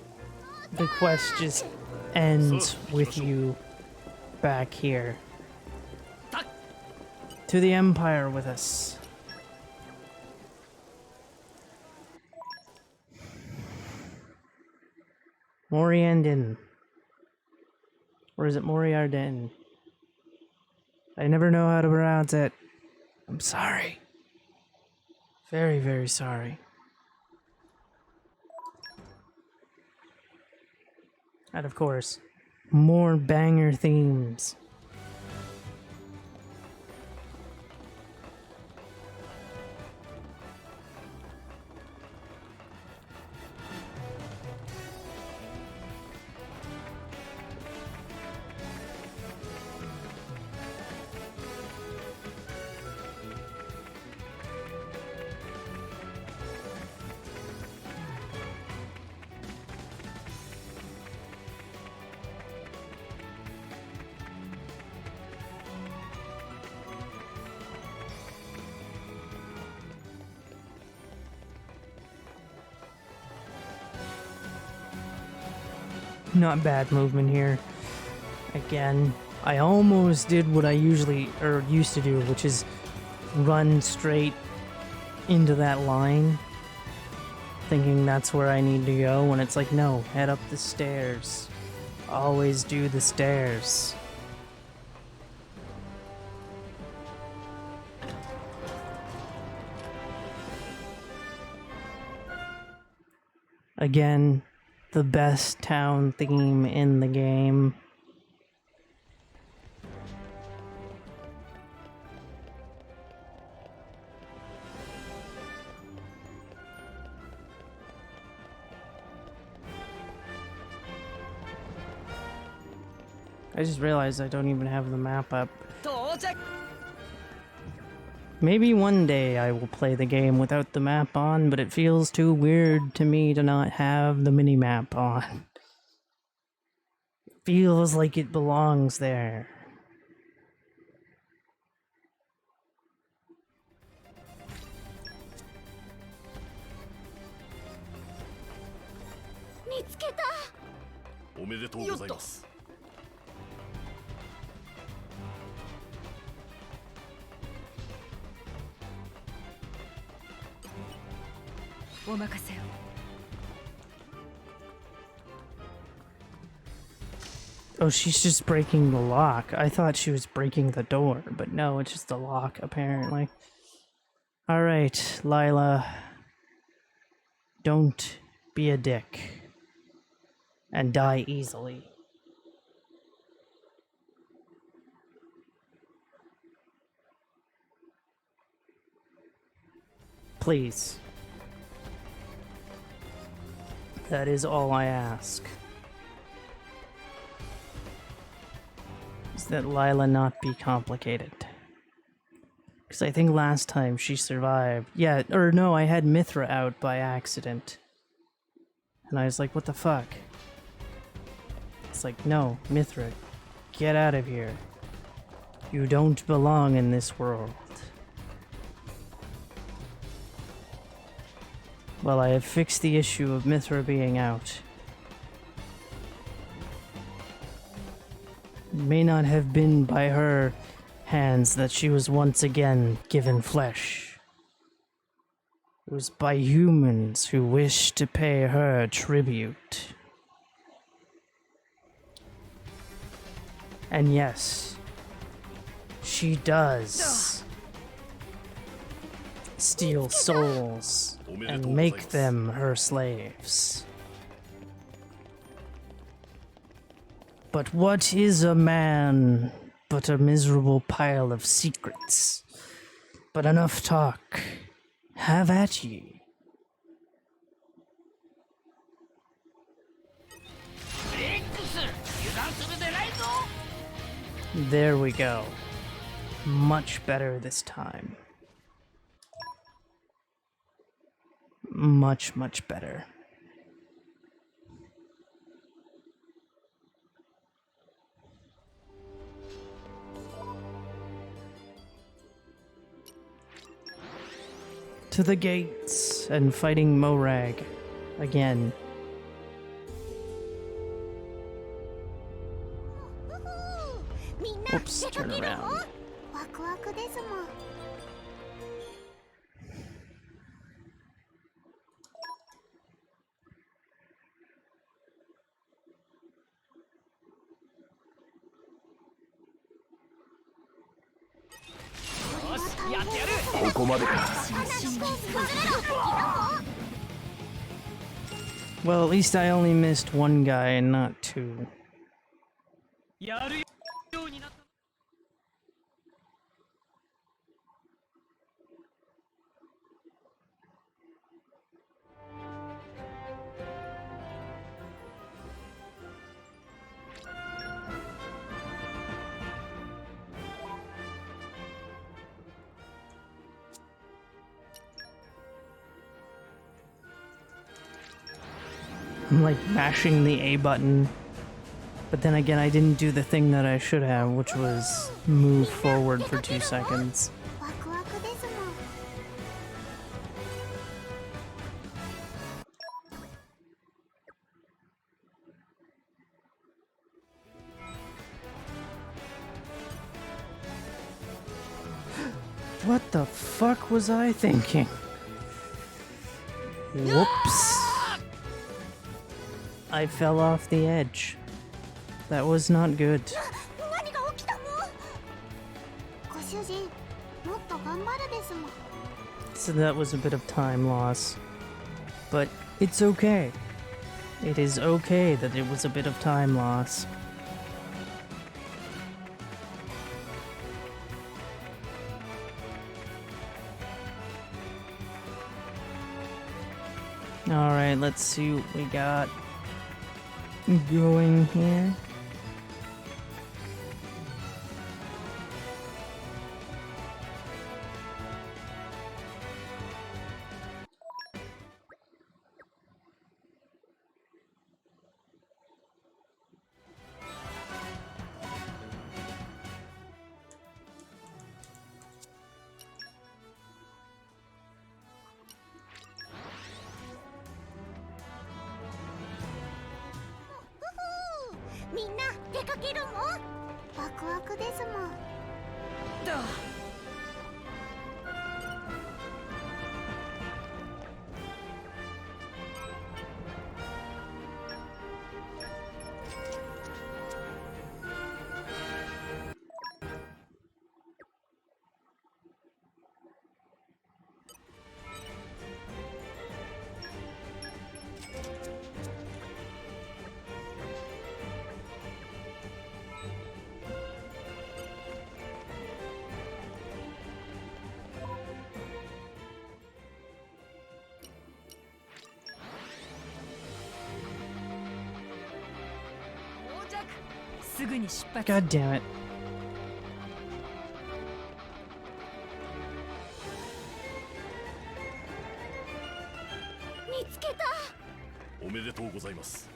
the quest just ends with you back here. To the Empire with us. Moriandin. Or is it Moriardin? I never know how to pronounce it. I'm sorry. Very, very sorry. And of course, more banger themes. Not bad movement here. Again, I almost did what I usually, or used to do, which is run straight into that line, thinking that's where I need to go, when it's like, no, head up the stairs. Always do the stairs. Again, the best town theme in the game. I just realized I don't even have the map up. Maybe one day I will play the game without the map on, but it feels too weird to me to not have the mini-map on. It feels like it belongs there.おめでとうございます。お任せを。Oh, she's just breaking the lock. I thought she was breaking the door, but no, it's just the lock, apparently. Alright, Lila. Don't be a dick. And die easily. Please. That is all I ask. Is that Lila not be complicated. Because I think last time she survived. Yeah, or no, I had Mithra out by accident. And I was like, what the fuck? It's like, no, Mithra, get out of here. You don't belong in this world. Well, I have fixed the issue of Mithra being out. It may not have been by her hands that she was once again given flesh. It was by humans who wished to pay her tribute. And yes, she does steal souls and make them her slaves. But what is a man but a miserable pile of secrets? But enough talk. Have at ye. There we go. Much better this time. Much, much better. To the gates and fighting Morag again. Oops, turn around. Well, at least I only missed one guy and not two. I'm like mashing the A button, but then again I didn't do the thing that I should have, which was move forward for 2 seconds. What the fuck was I thinking? Whoops. I fell off the edge. That was not good. So that was a bit of time loss. But it's okay. It is okay that it was a bit of time loss. Alright, let's see what we got going here.みんな出かけるもん。ワクワクですもん。すぐに出発。 God damn it. 見つけた。おめでとうございます。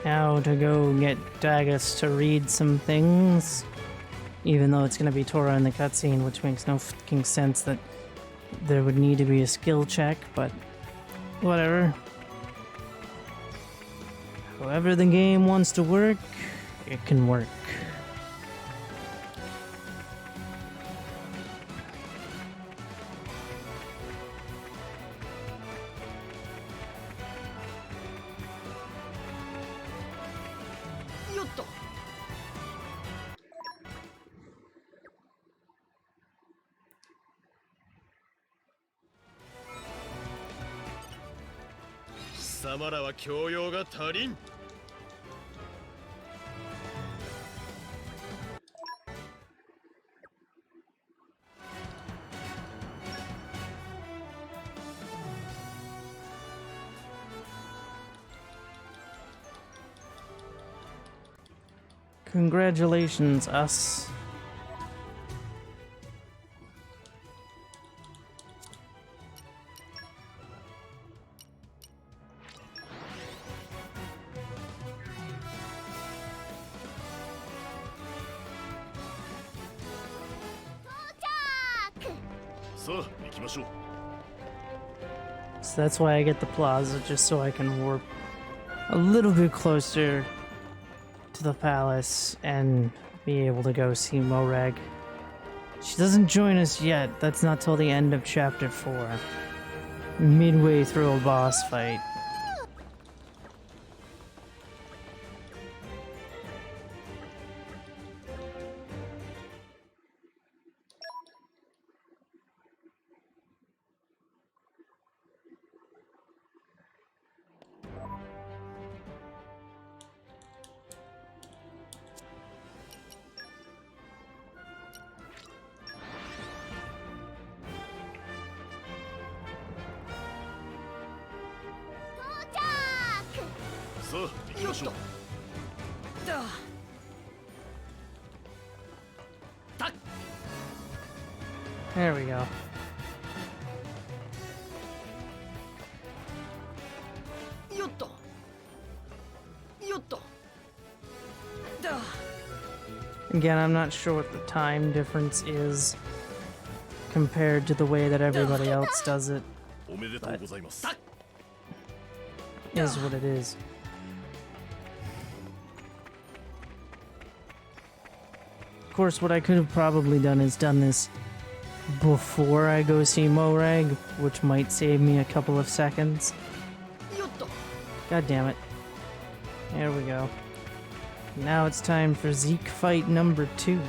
Now to go get Dagus to read some things. Even though it's gonna be Tora in the cutscene, which makes no fucking sense that there would need to be a skill check, but whatever. However the game wants to work, it can work. Congratulations, us. So, 行きましょう。 So that's why I get the plaza, just so I can warp a little bit closer to the palace and be able to go see Morag. She doesn't join us yet. That's not till the end of chapter 4. Midway through a boss fight. So, 行きましょう。 There we go. Again, I'm not sure what the time difference is compared to the way that everybody else does it. おめでとうございます。 Is what it is. Of course, what I could have probably done is done this before I go see Morag, which might save me a couple of seconds. God damn it. There we go. Now it's time for Zeke fight number 2.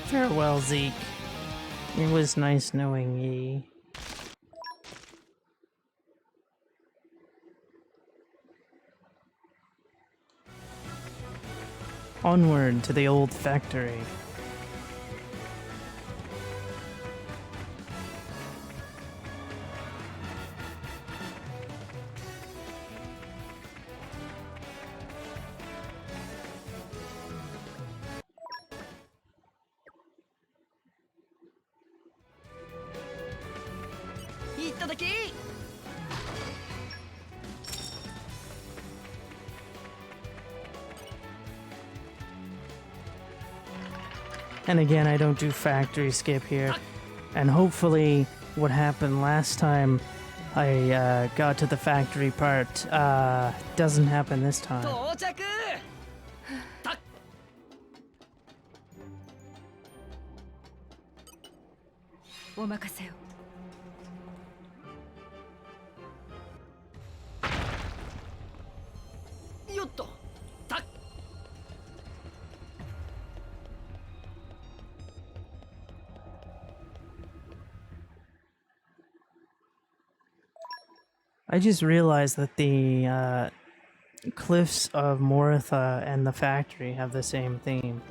Farewell, Zeke. It was nice knowing ye. Onward to the old factory. And again, I don't do factory skip here. And hopefully what happened last time I got to the factory part doesn't happen this time. お任せを。よっと。たっ。 I just realized that the cliffs of Moritha and the factory have the same theme.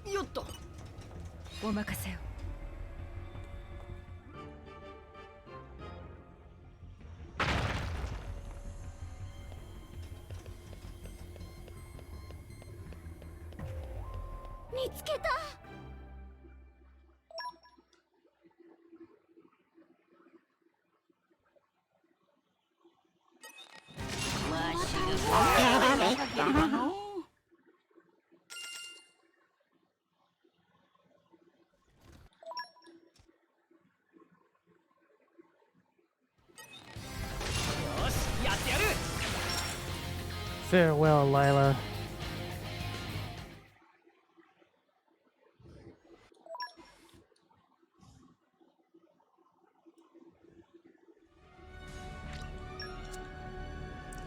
Yotto. お任せを。 見つけた。 Farewell, Lila.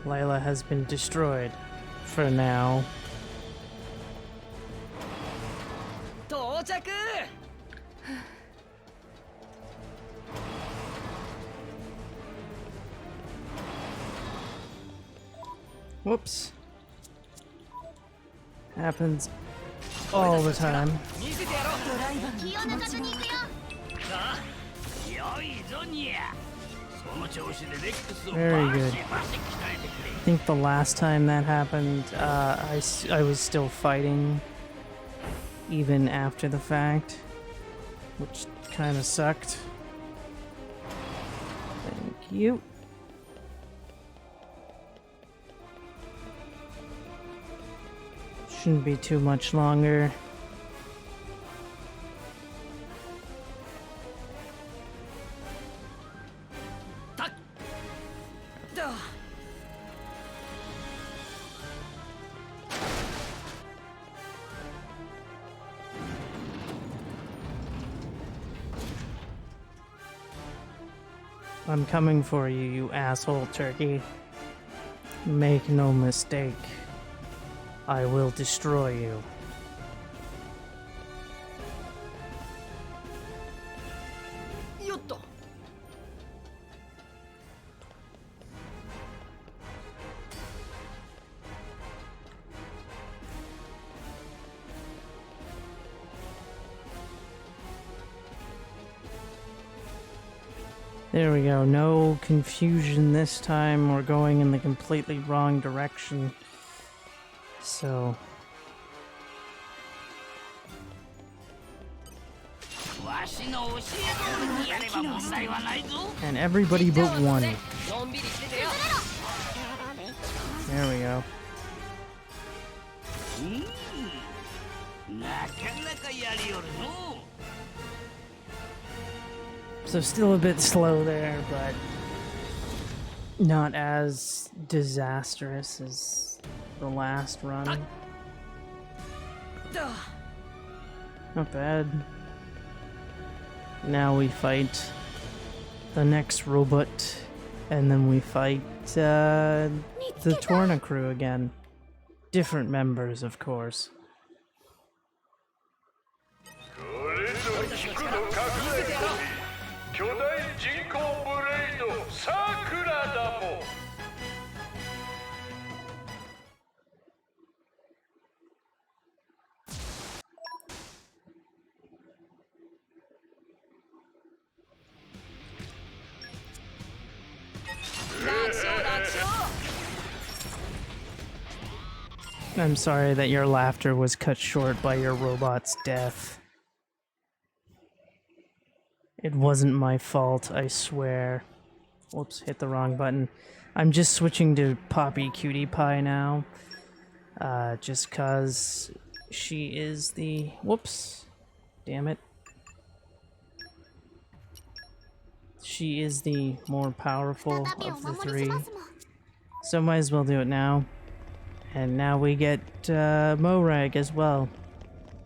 Lila has been destroyed for now. 到着。 Whoops. Happens all the time. 見せてやろう。 気を抜かずに行くよ。 さあ、良いぞにゃ。その調子でレックスを Very バ good. シバシ鍛えてくれ。 I think the last time that happened, I was still fighting even after the fact, which kind of sucked. Thank you. Shouldn't be too much longer. I'm coming for you, you asshole turkey. Make no mistake. I will destroy you. Yotto. There we go. No confusion this time. We're going in the completely wrong direction. So, わしの教え通りにやれば問題はないぞ。 and everybody but one. のんびりしててよ。 There we go. なかなかやりよるの。 So still a bit slow there, but not as disastrous as the last run. Not bad. Now we fight the next robot, and then we fight the Torna crew again. Different members, of course. これぞ地区の拡大コピー巨大人工ブレイドサクラだもん。 I'm sorry that your laughter was cut short by your robot's death. It wasn't my fault, I swear. Whoops, hit the wrong button. I'm just switching to Poppy Cutie Pie now. Just cause she is the... Whoops. Damn it. She is the more powerful of the three. So might as well do it now. And now we get Morag as well.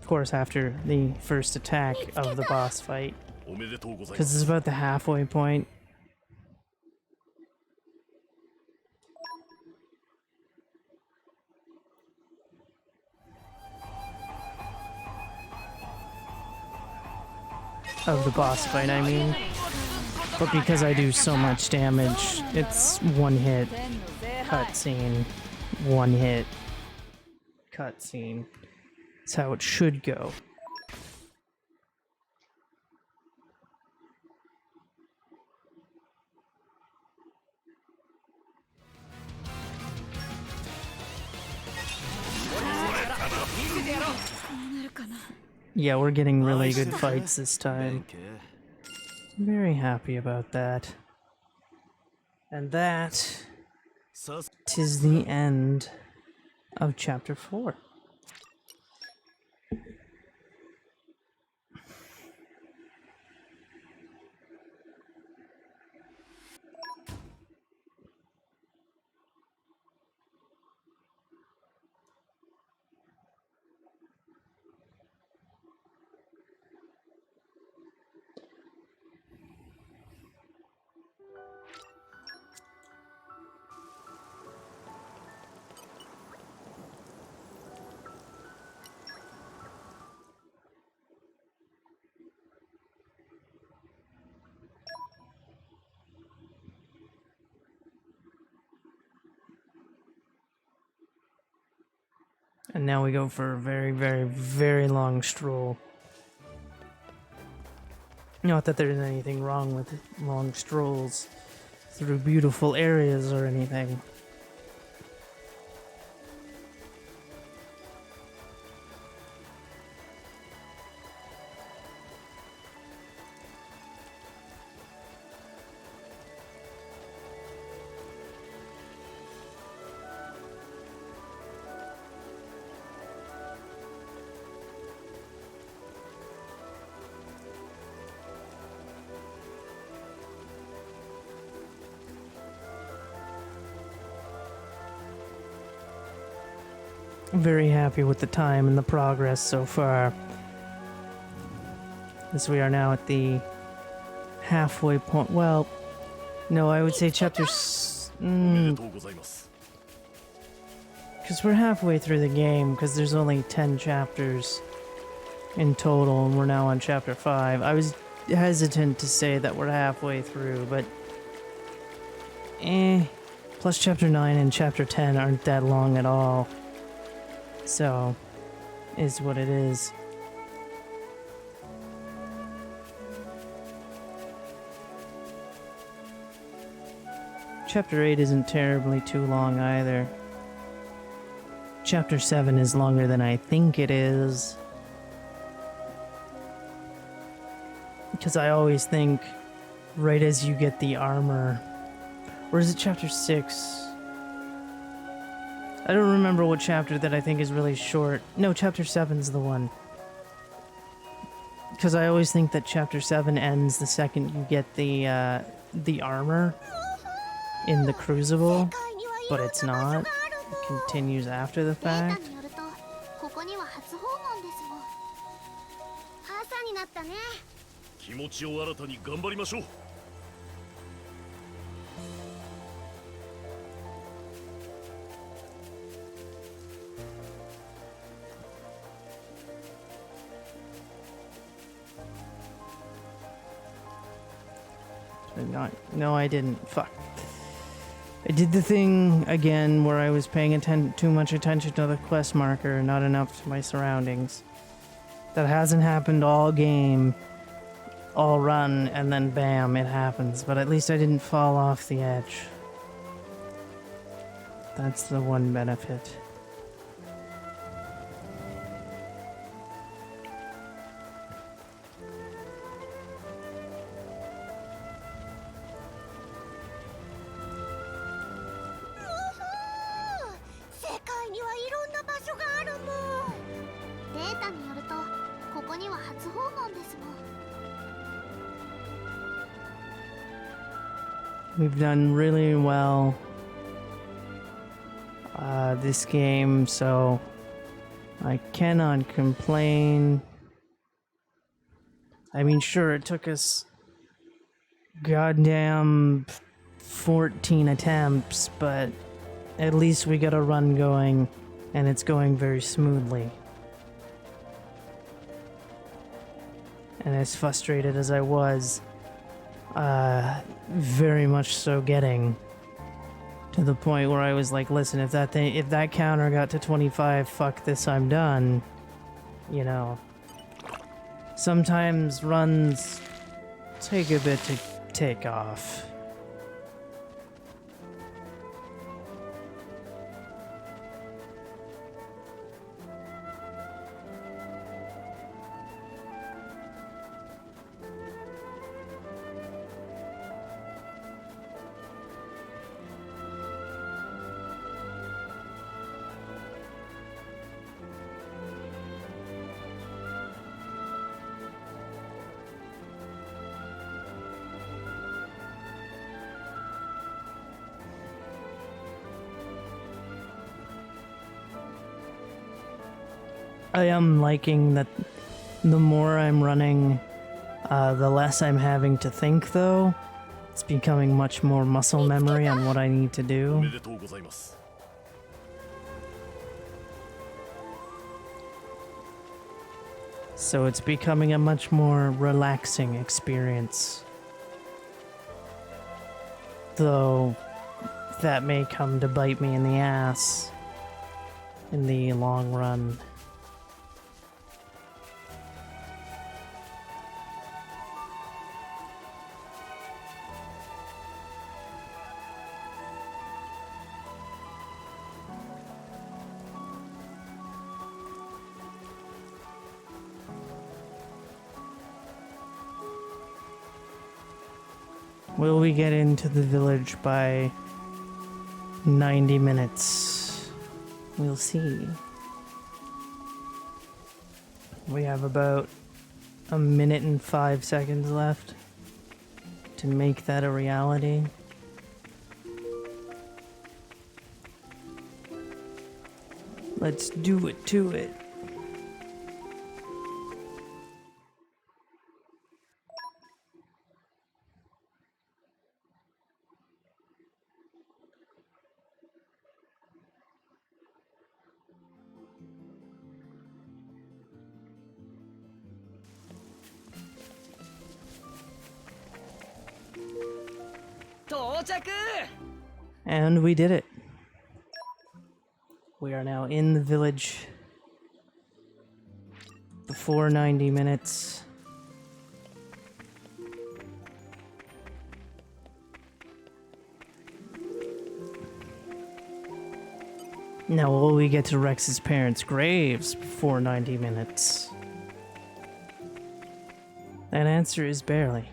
Of course, after the first attack of the boss fight. おめでとうございま Because す。 it's about the halfway point. Of the boss fight, I mean. But because I do so much damage, it's one hit cutscene. One hit cutscene. That's how it should go. Yeah, we're getting really good fights this time. I'm very happy about that. And that tis the end of chapter 4. And now we go for a very, very, very long stroll. Not that there's anything wrong with long strolls through beautiful areas or anything. I'm very happy with the time and the progress so far. As we are now at the halfway point. Well, no, I would say chapter... おめでとうございます。 Because we're halfway through the game, because there's only 10 chapters in total, and we're now on chapter 5. I was hesitant to say that we're halfway through, but... Plus chapter 9 and chapter 10 aren't that long at all. So, is what it is. Chapter 8 isn't terribly too long either. Chapter 7 is longer than I think it is. Because I always think right as you get the armor. Or is it chapter 6? I don't remember what chapter that I think is really short. No, chapter 7's the one. Because I always think that chapter 7 ends the second you get the armor in the crucible, but it's not. It continues after the データ fact. によるとここには初訪問ですもん。朝になったね。気持ちを新たに頑張りましょう。No, I didn't. Fuck. I did the thing again where I was paying too much attention to the quest marker, not enough to my surroundings. That hasn't happened all game, all run, and then bam, it happens. But at least I didn't fall off the edge. That's the one benefit. We've done really well this game, so I cannot complain. I mean, sure, it took us goddamn 14 attempts, but at least we got a run going, and it's going very smoothly. And as frustrated as I was, very much so getting to the point where I was like, listen, if that counter got to 25, fuck this, I'm done. You know. Sometimes runs take a bit to take off. I am liking that the more I'm running, the less I'm having to think, though. It's becoming much more muscle memory on what I need to do. So it's becoming a much more relaxing experience. Though that may come to bite me in the ass in the long run. Will we get into the village by 90 minutes? We'll see. We have about a minute and 5 seconds left to make that a reality. Let's do it to it. And we did it. We are now in the village before 90 minutes. Now, will we get to Rex's parents' graves before 90 minutes? That answer is barely.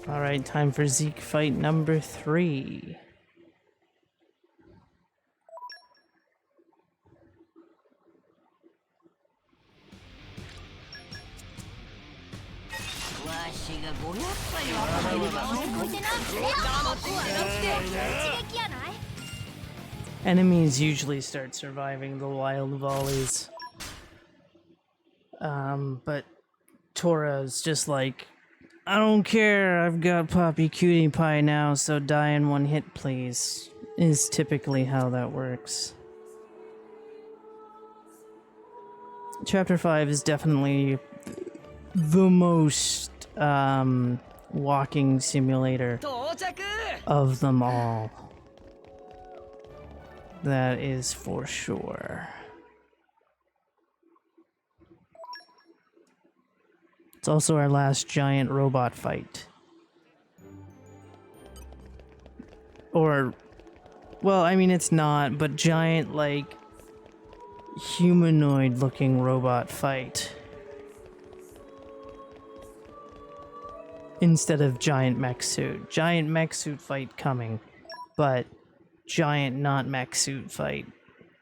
Alright, time for Zeke fight number 3. Enemies usually start surviving the wild volleys. But Tora's just like, I don't care, I've got Poppy Cutie Pie now, so die in one hit, please, is typically how that works. Chapter 5 is definitely the most, walking simulator of them all. That is for sure. It's also our last giant robot fight. Or, well, I mean, it's not, but giant, like, humanoid-looking robot fight. Instead of giant mech suit. Giant mech suit fight coming, but giant not mech suit fight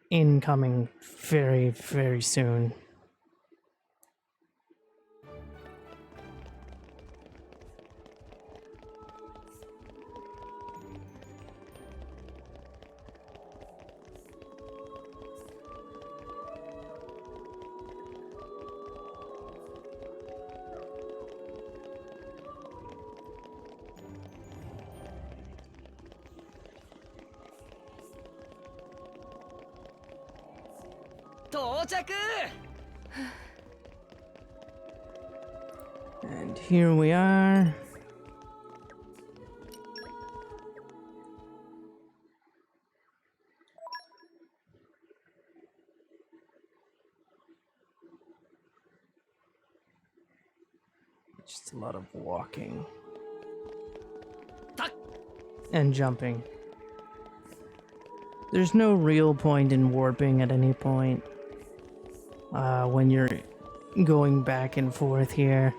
incoming very, very soon. And here we are. Just a lot of walking. And jumping. There's no real point in warping at any point. When you're going back and forth here.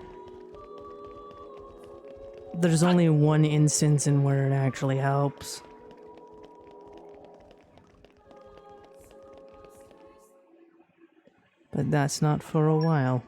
There's only one instance in where it actually helps. But that's not for a while.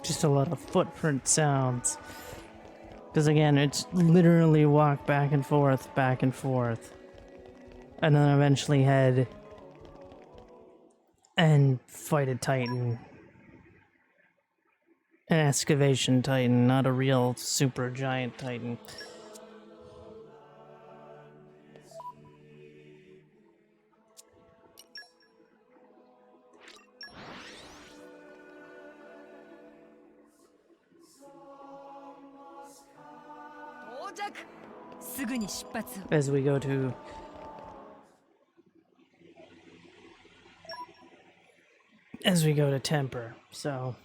Just a lot of footprint sounds. Because again, it's literally walk back and forth, and then eventually head and fight a titan. An excavation titan, not a real super giant titan. As we go to Temper, so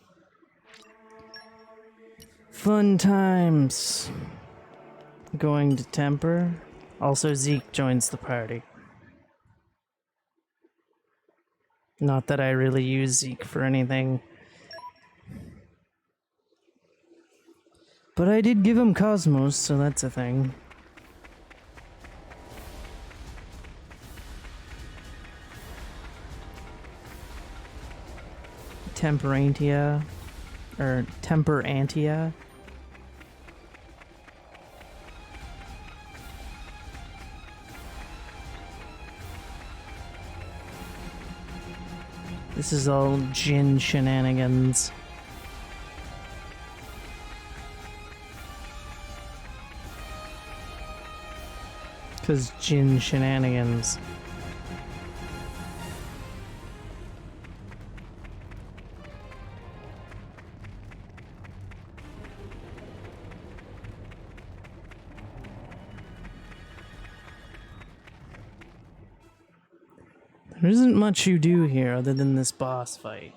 fun times going to Temper. Also, Zeke joins the party. Not that I really use Zeke for anything, but I did give him Cosmos, so that's a thing. Temperantia, or Temperantia. This is all Jin shenanigans. Cause Jin shenanigans. There isn't much you do here other than this boss fight.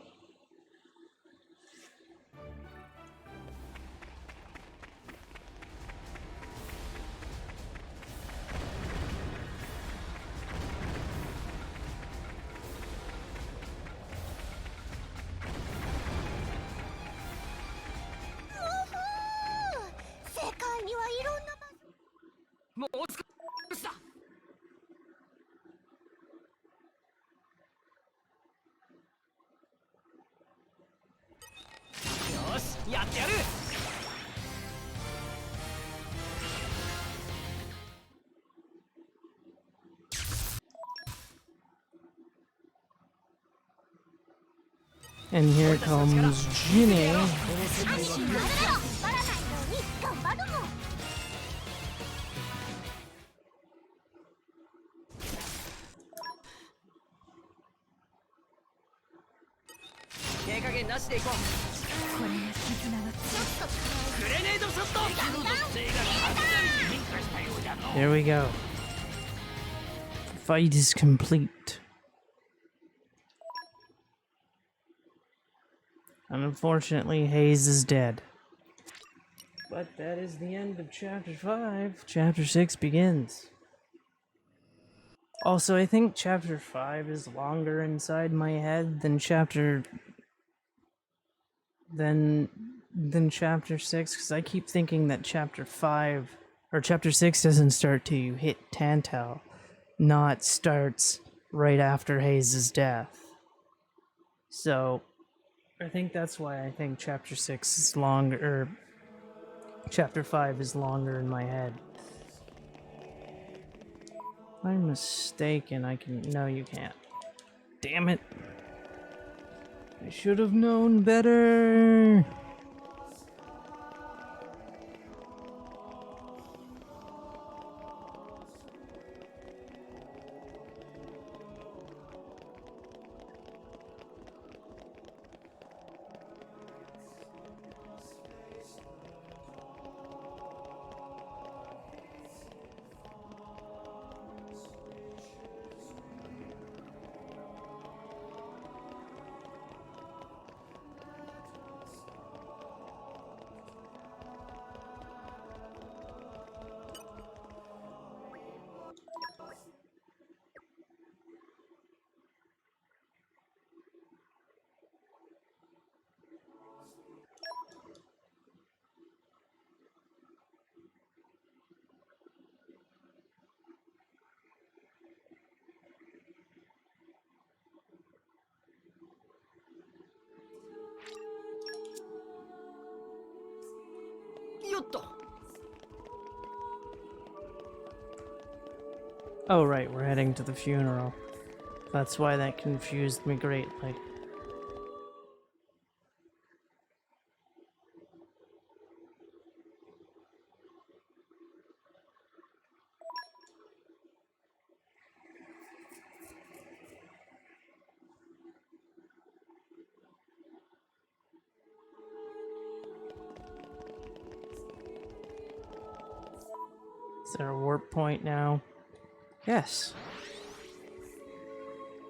And here comes Ginny. There we go. The fight is complete. And unfortunately, Hayes is dead. But that is the end of Chapter 5. Chapter 6 begins. Also, I think Chapter 5 is longer inside my head than Chapter 6, because I keep thinking that Chapter 5 or Chapter 6 doesn't start till you hit Tantal, not starts right after Hayes' death. So I think that's why I think Chapter 6 is longer, or Chapter 5 is longer in my head. I'm mistaken, no you can't. Damn it. I should have known better. Oh, right, we're heading to the funeral. That's why that confused me greatly. Is there a warp point now? Yes.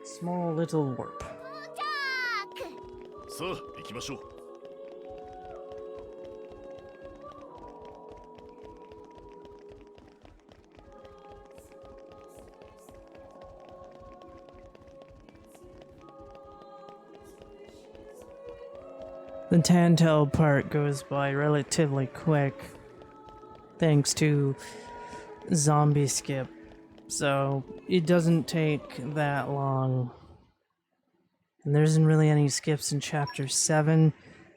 Small little warp. さあ行きましょう。 The Tantel part goes by relatively quick, thanks to zombie skip, so it doesn't take that long. And there isn't really any skips in Chapter 7,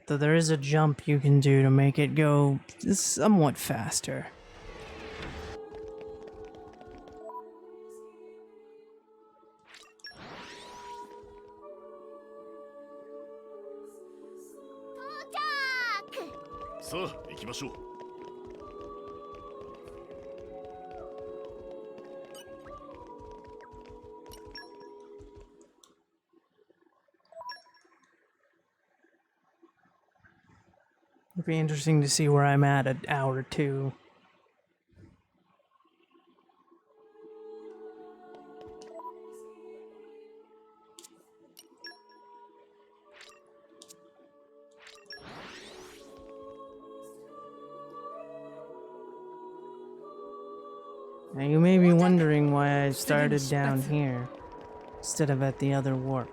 though there is a jump you can do to make it go somewhat faster. It'll be interesting to see where I'm at an hour 2. Now you may be wondering why I started down here instead of at the other warp.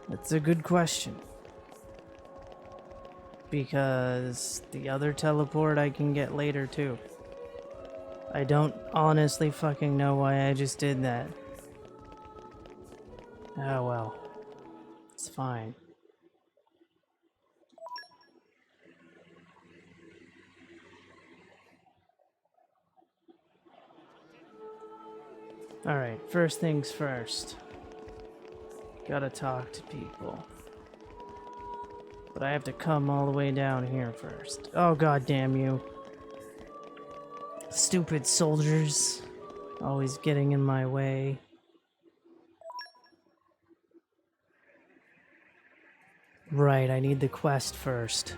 That's a good question. Because the other teleport I can get later too. I don't honestly fucking know why I just did that. Oh well. It's fine. Alright, first things first. Gotta talk to people. But I have to come all the way down here first. Oh, god damn you. Stupid soldiers. Always getting in my way. Right, I need the quest first.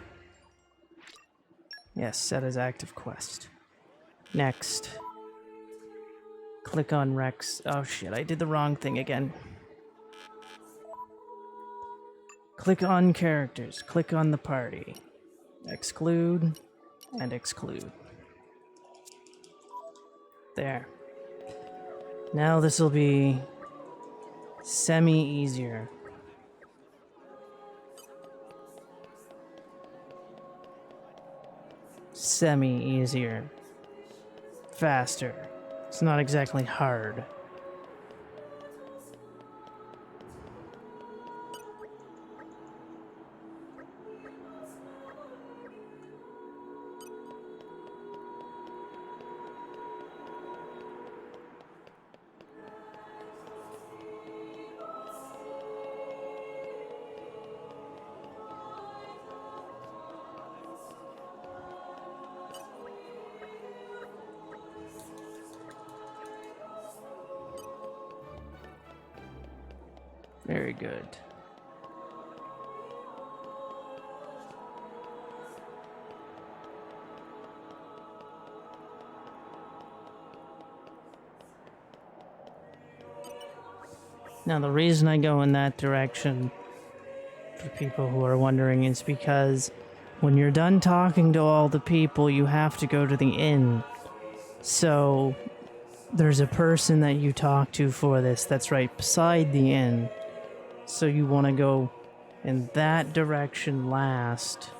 Yes, set as active quest. Next. Click on Rex. Oh shit, I did the wrong thing again. Click on characters. Click on the party. Exclude and exclude. There. Now this will be semi-easier. Semi-easier. Faster. It's not exactly hard. Very good. Now the reason I go in that direction, for people who are wondering, is because when you're done talking to all the people, you have to go to the inn. So there's a person that you talk to for this that's right beside the inn. So you want to go in that direction last.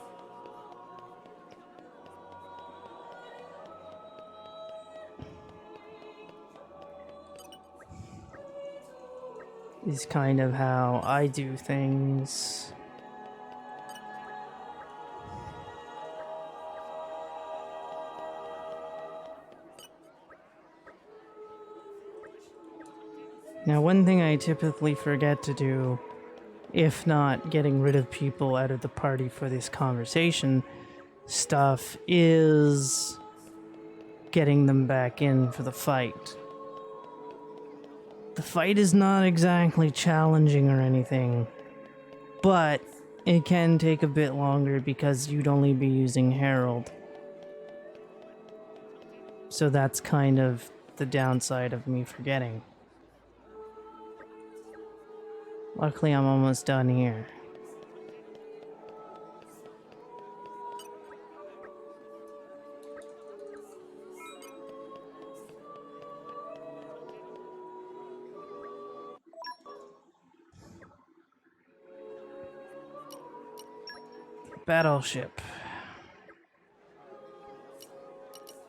Is kind of how I do things. Now, one thing I typically forget to do, if not getting rid of people out of the party for this conversation stuff, is getting them back in for the fight. The fight is not exactly challenging or anything, but it can take a bit longer because you'd only be using Herald. So that's kind of the downside of me forgetting. Luckily, I'm almost done here. Battleship.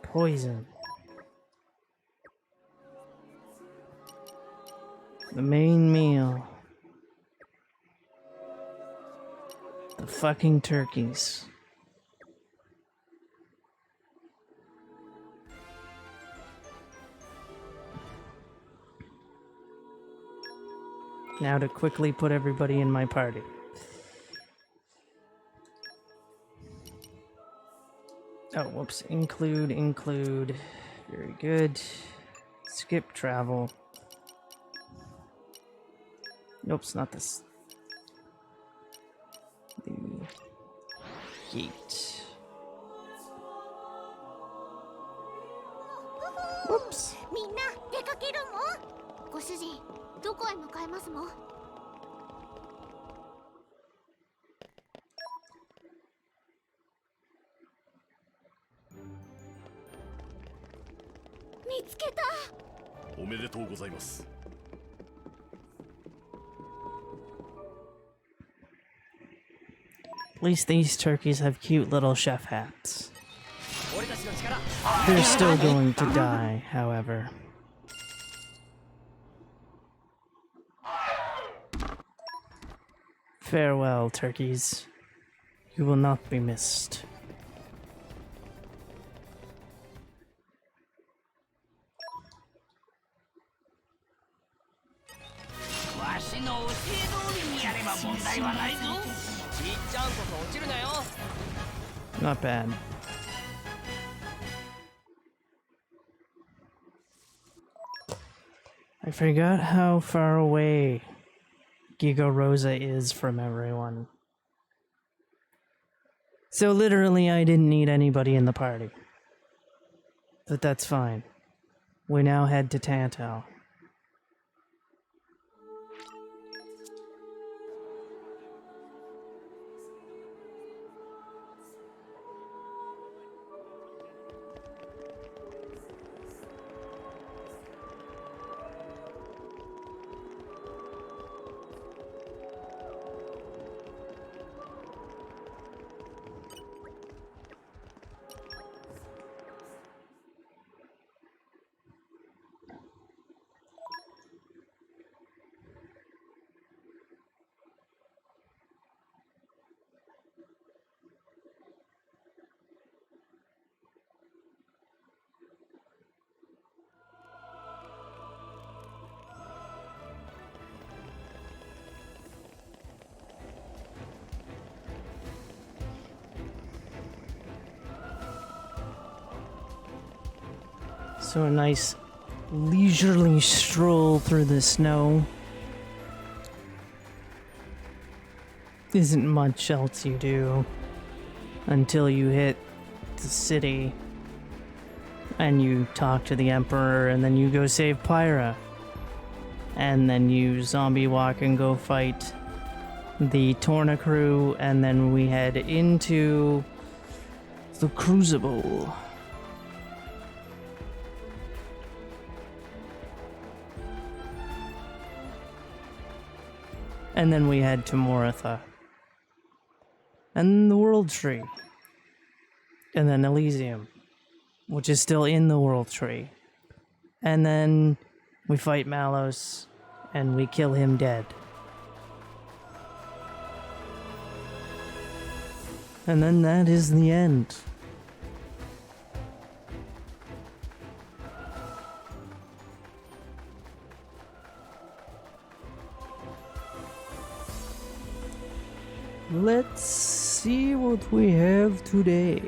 Poison. The main meal. The fucking turkeys. Now to quickly put everybody in my party. Oh, whoops. Include. Very good. Skip travel. Nope, it's not this. The gate. Whoops. みんな出かけるもん。ご主人、どこへ向かいますもん。見つけた。おめでとうございます。 At least these turkeys have cute little chef hats. They're still going to die, however. Farewell, turkeys. You will not be missed. Not bad. I forgot how far away Giga Rosa is from everyone. So literally I didn't need anybody in the party. But that's fine. We now head to Tantal. So a nice leisurely stroll through the snow. Isn't much else you do until you hit the city and you talk to the Emperor, and then you go save Pyra, and then you zombie walk and go fight the Torna crew, and then we head into the Crucible. And then we head to Moratha. And the World Tree. And then Elysium, which is still in the World Tree. And then we fight Malos, and we kill him dead. And then that is the end. Let's see what we have today.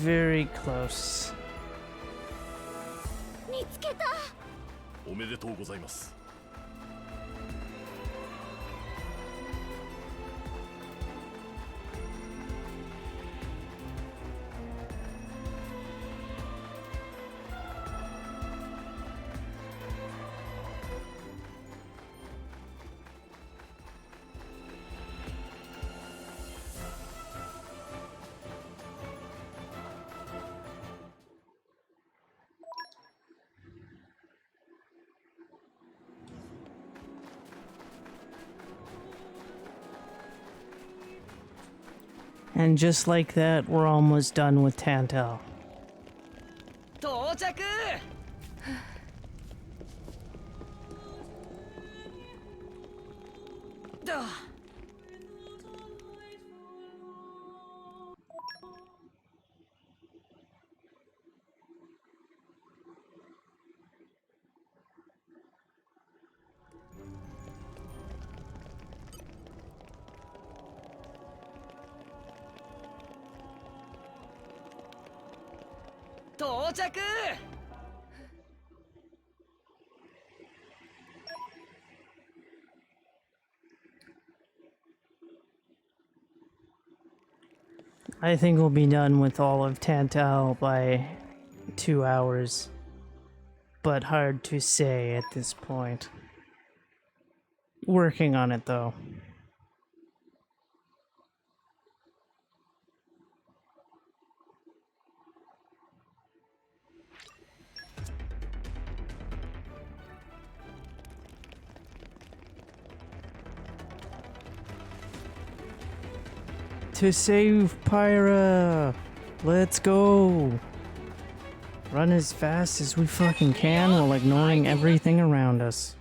Very close. 見つけた。おめでとうございます。And just like that, we're almost done with Tantal. 到着。だ。到着。 I think we'll be done with all of Tantal by 2 hours, but hard to say at this point. Working on it though. To save Pyra! Let's go! Run as fast as we fucking can while ignoring everything around us.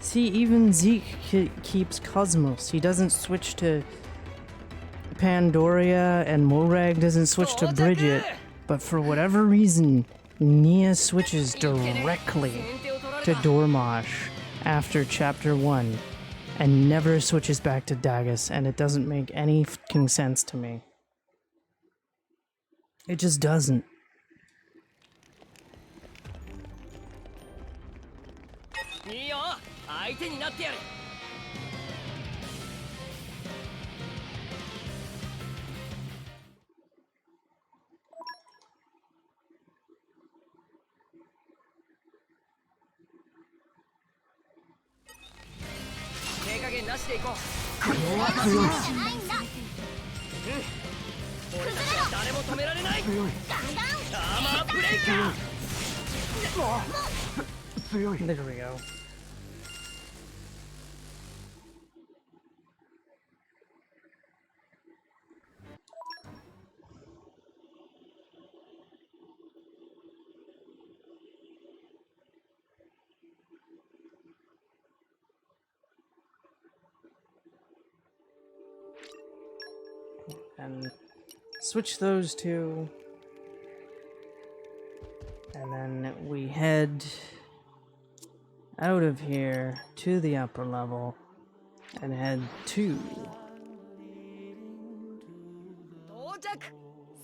See, even Zeke keeps Cosmos. He doesn't switch to Pandoria, and Morag doesn't switch to Bridget, but for whatever reason, Nia switches directly to Dormosh after Chapter 1 and never switches back to Dagus, and it doesn't make any fucking sense to me. It just doesn't. There we go. And switch those two, and then we head out of here to the upper level and head to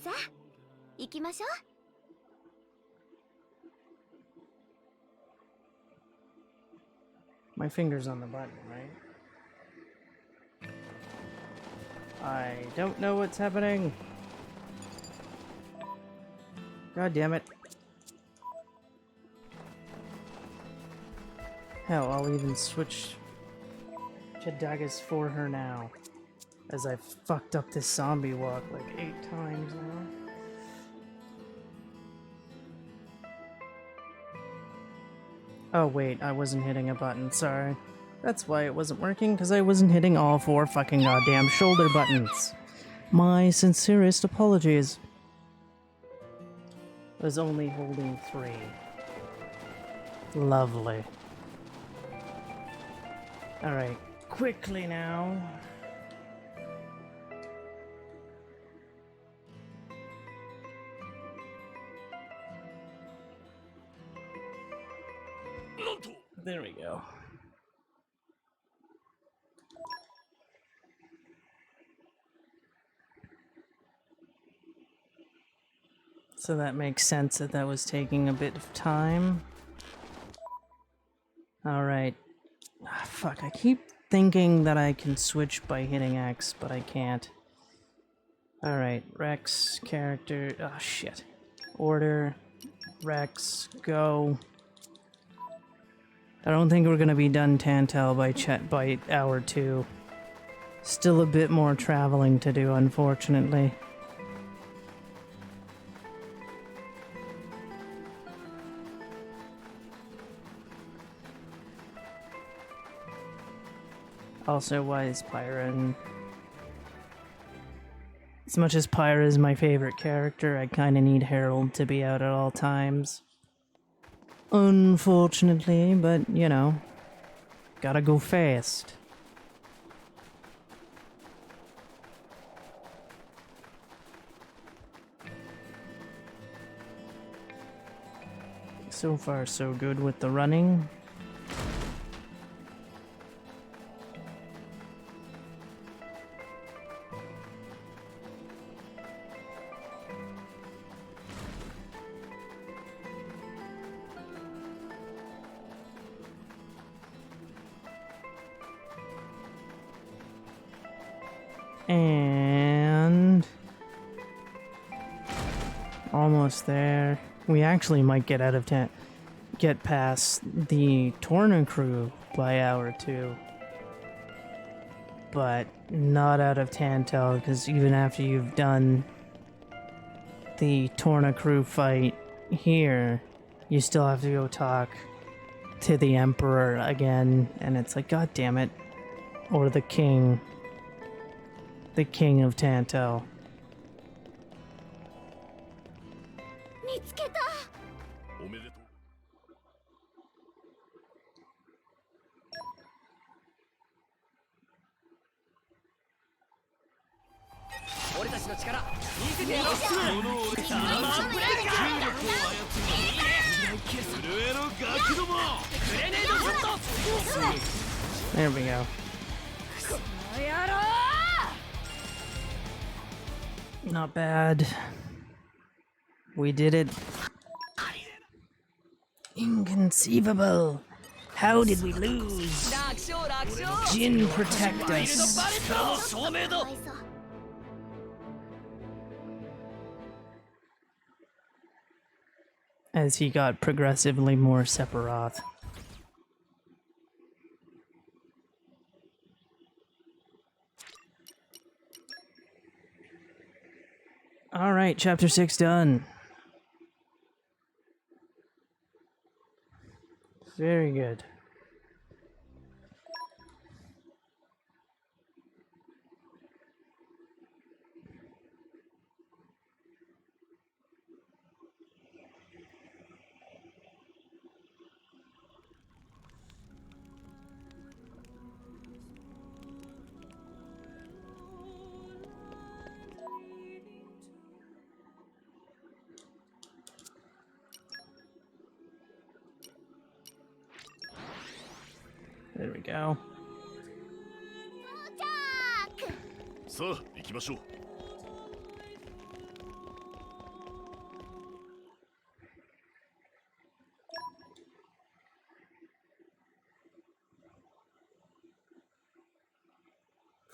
さあ、行きましょう。 my fingers on the button, right? I don't know what's happening. God damn it. Hell, I'll even switch to Dagus for her now. As I fucked up this zombie walk like 8 times now. Oh wait, I wasn't hitting a button, sorry. That's why it wasn't working, because I wasn't hitting all 4 fucking goddamn shoulder buttons. My sincerest apologies. I was only holding 3. Lovely. Alright, quickly now. There we go. So that makes sense that that was taking a bit of time. Alright. Ah, fuck, I keep thinking that I can switch by hitting X, but I can't. Alright, Rex, character, oh shit. Order, Rex, go. I don't think we're gonna be done Tantal by hour 2. Still a bit more traveling to do, unfortunately. Also, why is Pyra? As much as Pyra is my favorite character, I kinda need Harold to be out at all times. Unfortunately, but you know, gotta go fast. So far, so good with the running. And almost there. We actually might get out of get past the Torna crew by hour 2. But not out of Tantal, because even after you've done the Torna crew fight here, you still have to go talk to the Emperor again, and it's like, god damn it. Or the King. The King of Tantal. 見つけた。おめでとう。俺たちの力見せてやろう。物を折るサーマーブレイカー。重力を操る震えろガキども。グレネードショット。 There we go. Not bad. We did it. Inconceivable. How did we lose? Jin, protect us. As he got progressively more Sephiroth. Alright, chapter 6 done. Very good. There we go. さあ行きましょう。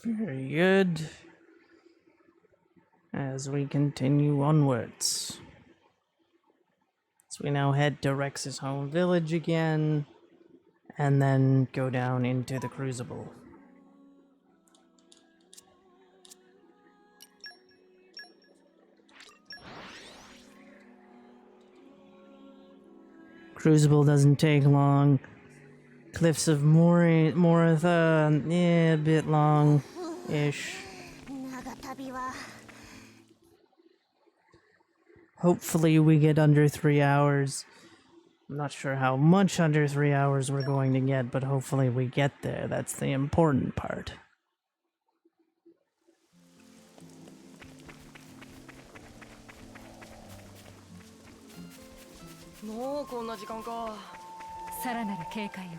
Very good. As we continue onwards. So we now head to Rex's home village again, and then go down into the Crucible. Crucible doesn't take long. Cliffs of Moratha, yeah, a bit long-ish. 長旅は Hopefully we get under 3 hours. I'm not sure how much under 3 hours we're going to get, but hopefully we get there. That's the important part.もうこんな時間か。さらなる警戒を。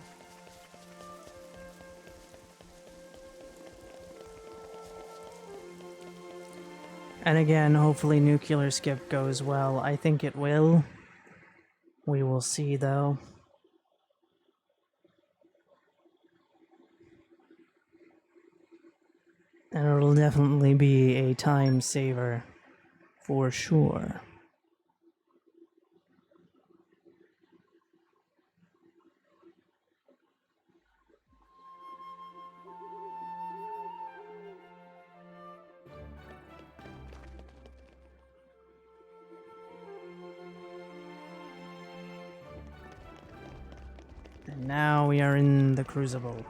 And again, hopefully nuclear skip goes well. I think it will. We will see, though. And it'll definitely be a time saver, for sure. And now we are in the Crucible.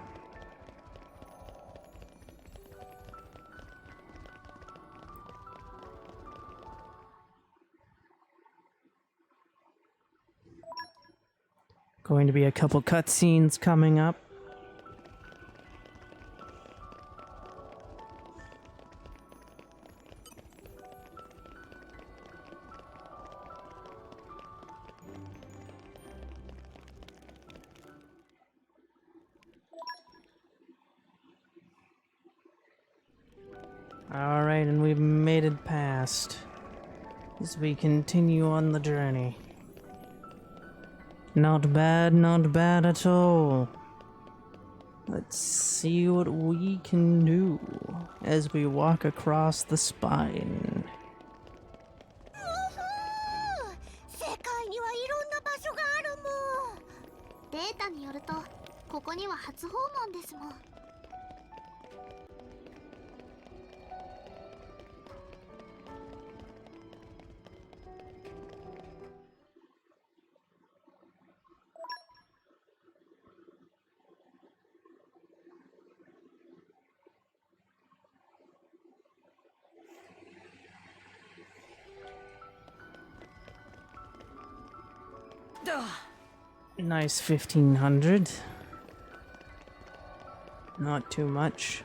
Going to be a couple cutscenes coming up. Alright, and we've made it past as we continue on the journey. Not bad at all. Let's see what we can do as we walk across the spine. 世界にはいろんな場所があるもん。データによるとここには初訪問ですもん。Nice 1500. Not too much.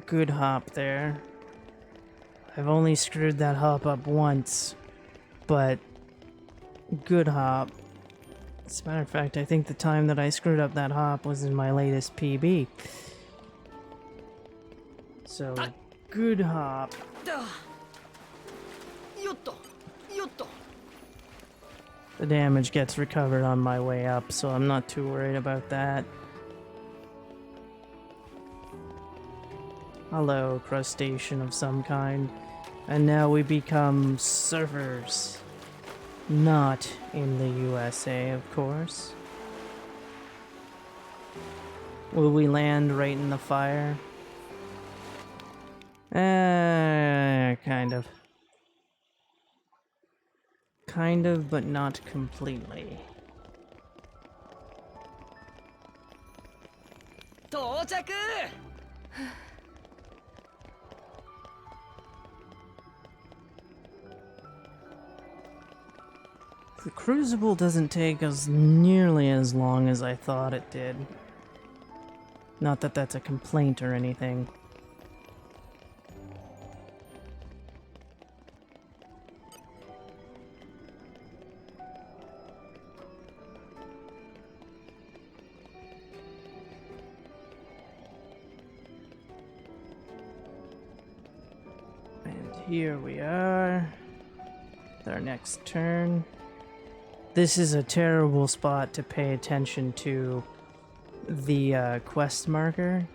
Good hop there. I've only screwed that hop up once, but good hop. As a matter of fact, I think the time that I screwed up that hop was in my latest PB. So, good hop. The damage gets recovered on my way up, so I'm not too worried about that. Hello, crustacean of some kind. And now we become surfers. Not in the USA, of course. Will we land right in the fire? Kind of. Kind of, but not completely. 到着。 The Crucible doesn't take us nearly as long as I thought it did. Not that that's a complaint or anything. And here we are. With our next turn. This is a terrible spot to pay attention to the quest marker,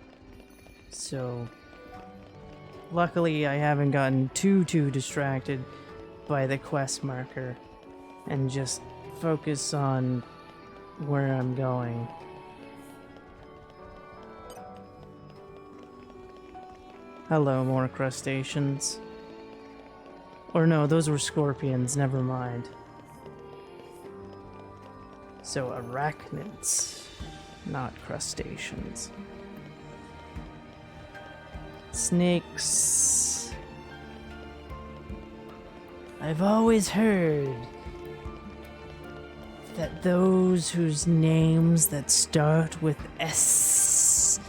so Luckily, I haven't gotten too distracted by the quest marker and just focus on where I'm going. Hello, more crustaceans. Or no, those were scorpions, never mind. So arachnids, not crustaceans. Snakes. I've always heard that those whose names that start with S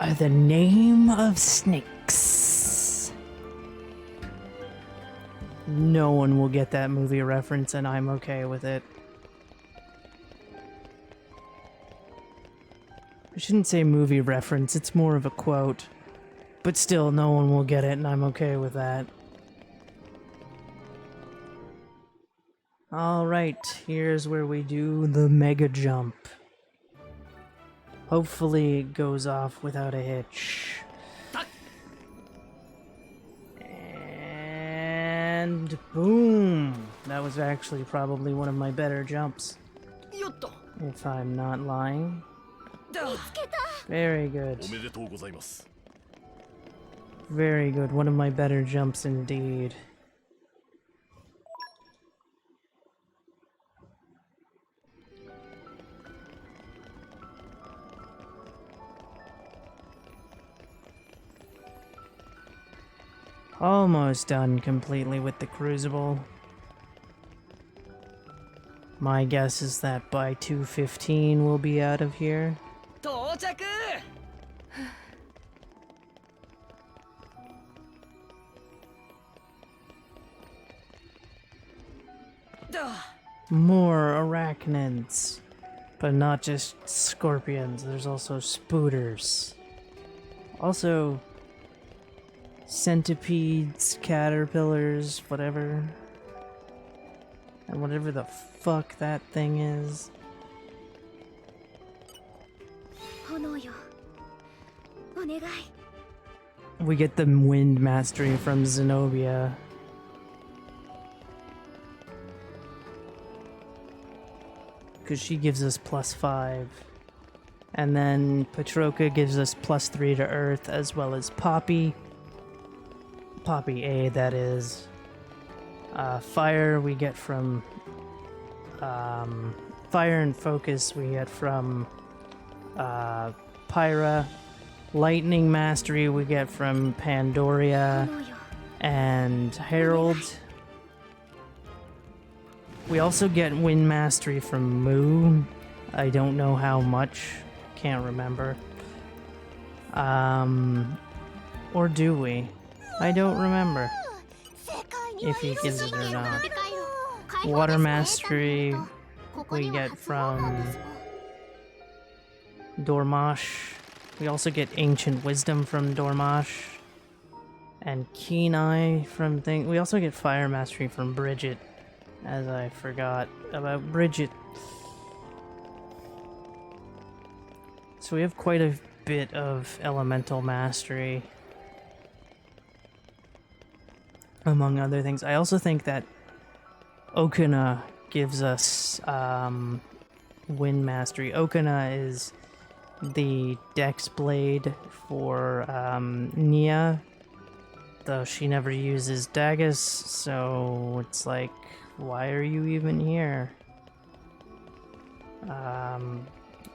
are the name of snakes. No one will get that movie reference, and I'm okay with it. I shouldn't say movie reference, it's more of a quote. But still, no one will get it, and I'm okay with that. Alright, here's where we do the mega jump. Hopefully it goes off without a hitch. And boom! That was actually probably one of my better jumps. If I'm not lying. Very good. おめでとうございます Very good. One of my better jumps indeed. Almost done completely with the crucible. My guess is that by 2:15 we'll be out of here. 到着 More arachnids. But not just scorpions, there's also spooters. Also, centipedes, caterpillars, whatever. And whatever the fuck that thing is. 炎よお願い We get the wind mastery from Zenobia. Because she gives us +5. And then Petroka gives us +3 to Earth, as well as Poppy. Poppy A, that is. Fire we get from... Fire and Focus we get from... Pyra. Lightning Mastery we get from Pandoria 炎よ and Harold. We also get Wind Mastery from Moo. I don't know how much. Can't remember. Or do we? I don't remember 世界には if he gives it or 世界 not. を Water 開放 Mastery ここ we には get 発音なんです from Dormash. We also get Ancient Wisdom from Dormash. And Keen Eye from Thing. We also get Fire Mastery from Bridget. As I forgot about Bridget. So we have quite a bit of Elemental Mastery. Among other things. I also think that Okuna gives us Wind Mastery. Okuna is the Dex Blade for Nia, though she never uses Dagus, so it's like, why are you even here?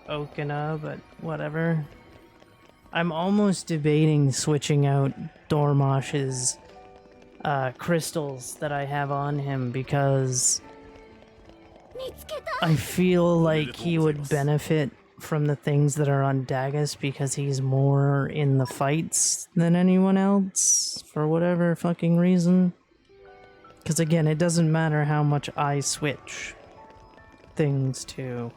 Okuna, but whatever. I'm almost debating switching out Dormash's crystals that I have on him because 見つけた I feel like he would benefit from the things that are on Dagus because he's more in the fights than anyone else for whatever fucking reason. Because again, it doesn't matter how much I switch things to.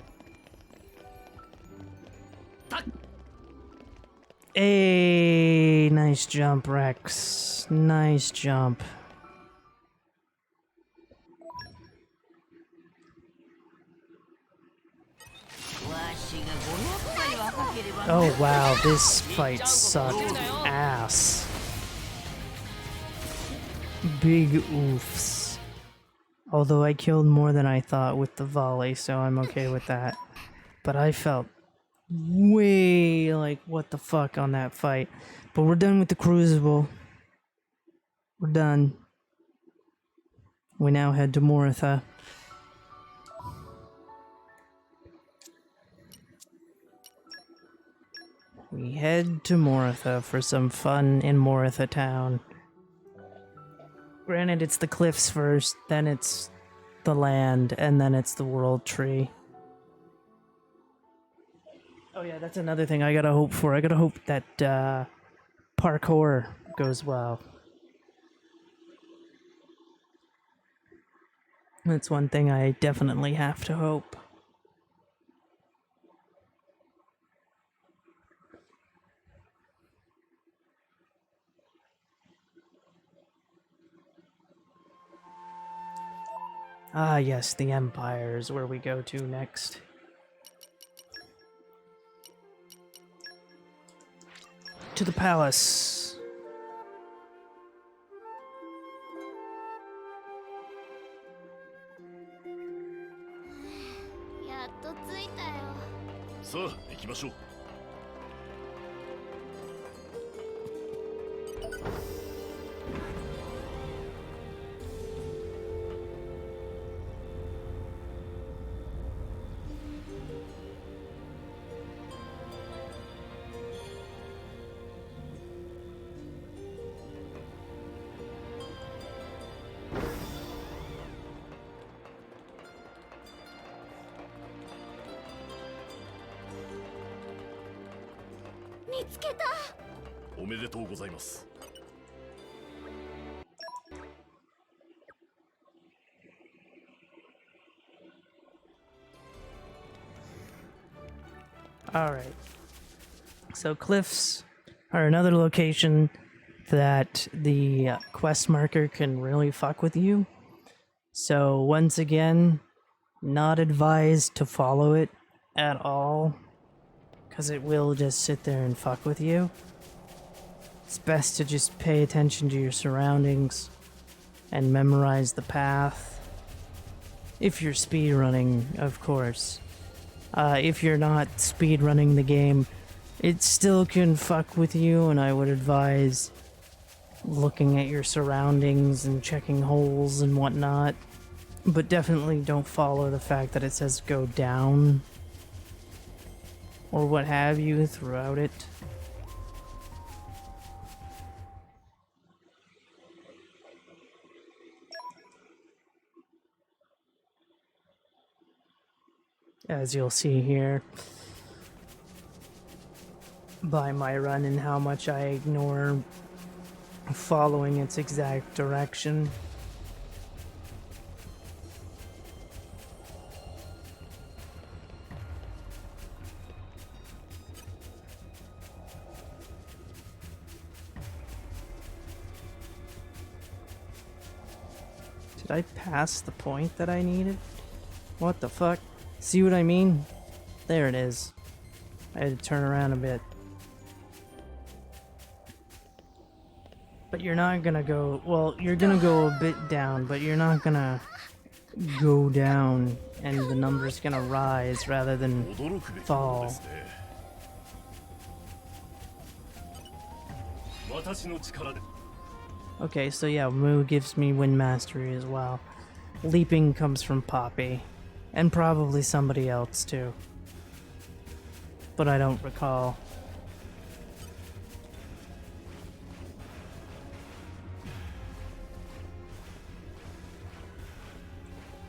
Hey, nice jump, Rex. Nice jump. Oh wow, this fight sucked ass. Big oofs. Although I killed more than I thought with the volley, so I'm okay with that. But I felt way like what the fuck on that fight. But we're done with the Crucible. We're done. We now head to Moritha. We head to Moritha for some fun in Moritha town. Granted, it's the cliffs first, then it's the land, and then it's the world tree. Oh yeah, that's another thing I gotta hope for. I gotta hope that parkour goes well. That's one thing I definitely have to hope. Ah, yes, the Empire is where we go to next. To the palace.やっと着いたよ。さあ行きましょう。見つけた。おめでとうございます。Alright. So cliffs are another location that the quest marker can really fuck with you. So once again, not advised to follow it at all, because it will just sit there and fuck with you. It's best to just pay attention to your surroundings and memorize the path. If you're speedrunning, of course. If you're not speedrunning the game, it still can fuck with you, and I would advise looking at your surroundings and checking holes and whatnot. But definitely don't follow the fact that it says go down or what have you throughout it. As you'll see here by my run and how much I ignore following its exact direction. Did I pass the point that I needed? What the fuck? See what I mean? There it is. I had to turn around a bit. But you're not gonna go... Well, you're gonna go a bit down, but you're not gonna go down and the number's gonna rise rather than 驚くべきもので fall. すね。私の力で。 Okay, so yeah, Moo gives me wind mastery as well. Leaping comes from Poppy. And probably somebody else too. But I don't recall.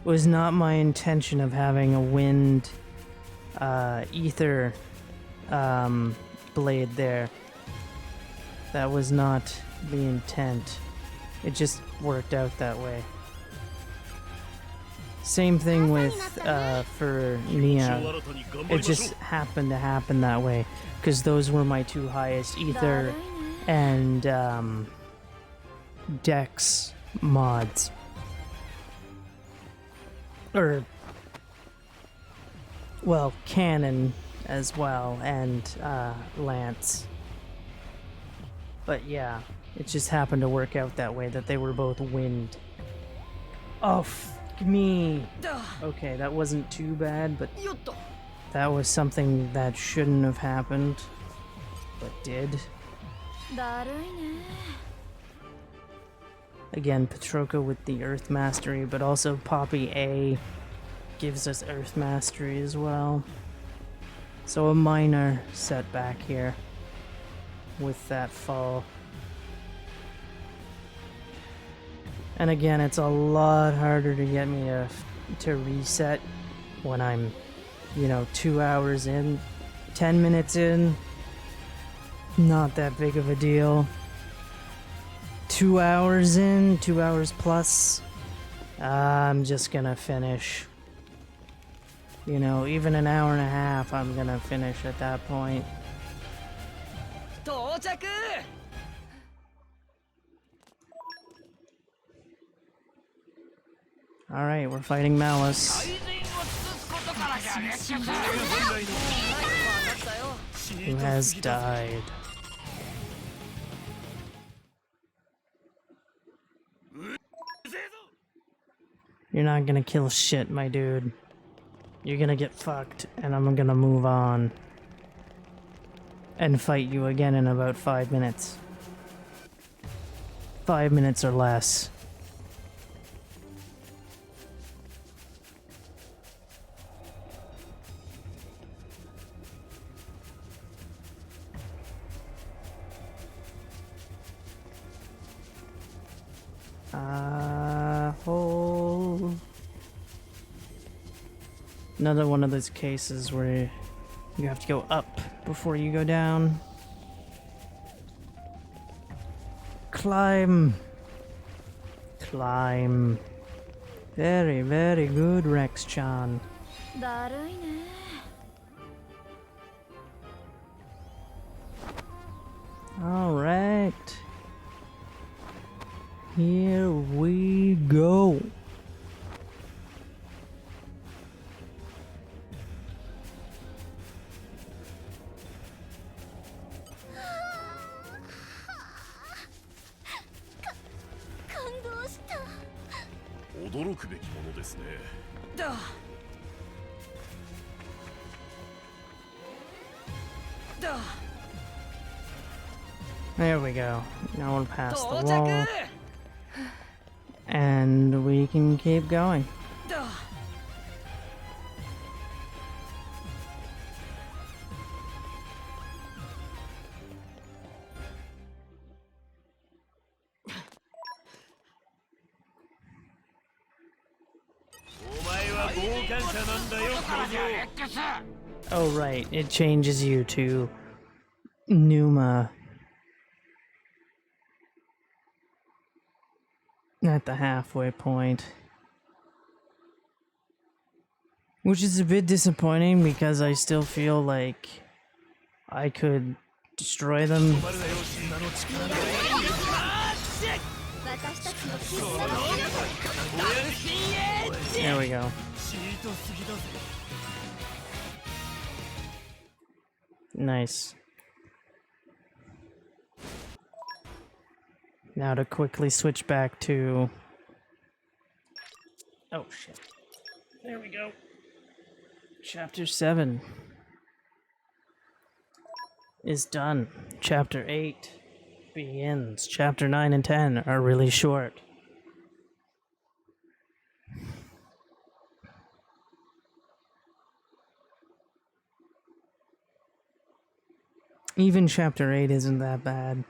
It was not my intention of having a wind ether blade there. That was not the intent. It just worked out that way. Same thing with for Nia. It just happened to happen that way because those were my two highest ether and dex mods. Or well, cannon as well and lance. But yeah. It just happened to work out that way, that they were both wind. Oh, fuck me. Okay, that wasn't too bad, but that was something that shouldn't have happened, but did. Again, Petroka with the Earth Mastery, but also Poppy A gives us Earth Mastery as well. So a minor setback here with that fall. And again, it's a lot harder to get me to reset when I'm, you know, 2 hours in, 10 minutes in. Not that big of a deal. 2 hours in, 2 hours plus, I'm just gonna finish. You know, even an hour and a half, I'm gonna finish at that point. Alright, we're fighting Malice, who has died. You're not gonna kill shit, my dude. You're gonna get fucked, and I'm gonna move on. And fight you again in about 5 minutes. 5 minutes or less. Hole. Another one of those cases where you have to go up before you go down. Climb. Climb. Very, very good, Rex-chan. Alright. Here we go. There we go. Now we're past the wall. And we can keep going. Oh right, it changes you to Numa at the halfway point. Which is a bit disappointing because I still feel like I could destroy them. There we go. Nice. Now to quickly switch back to... Oh shit. There we go. Chapter 7 is done. Chapter 8 begins. Chapter 9 and 10 are really short. Even Chapter 8 isn't that bad.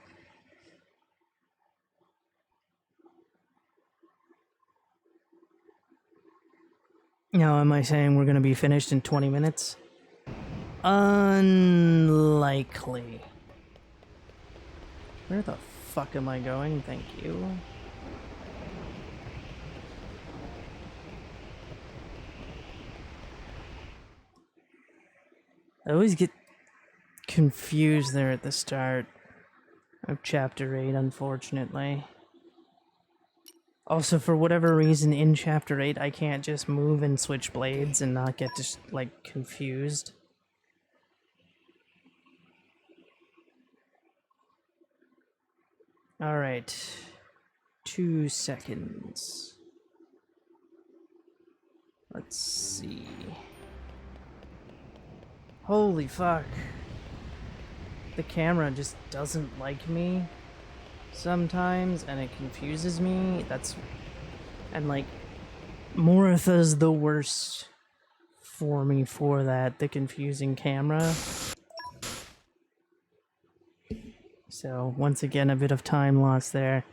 Now, am I saying we're going to be finished in 20 minutes? Unlikely. Where the fuck am I going? Thank you. I always get confused there at the start of Chapter 8, unfortunately. Also, for whatever reason, in Chapter 8, I can't just move and switch blades and not get just, like, confused. All right. 2 seconds. Let's see. Holy fuck. The camera just doesn't like me sometimes, and it confuses me. And like, Moritha's the worst for me for that, the confusing camera. So, once again, a bit of time lost there.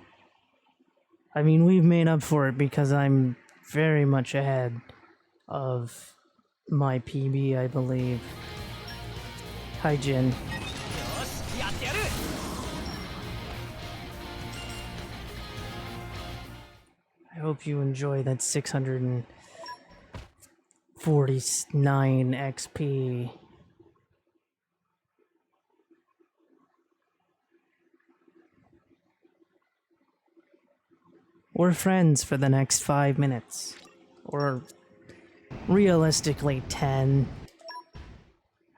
I mean, we've made up for it because I'm very much ahead of my PB, I believe. Hi, Jin. よしやってやる I hope you enjoy that 649 XP. We're friends for the next 5 minutes. Or realistically 10.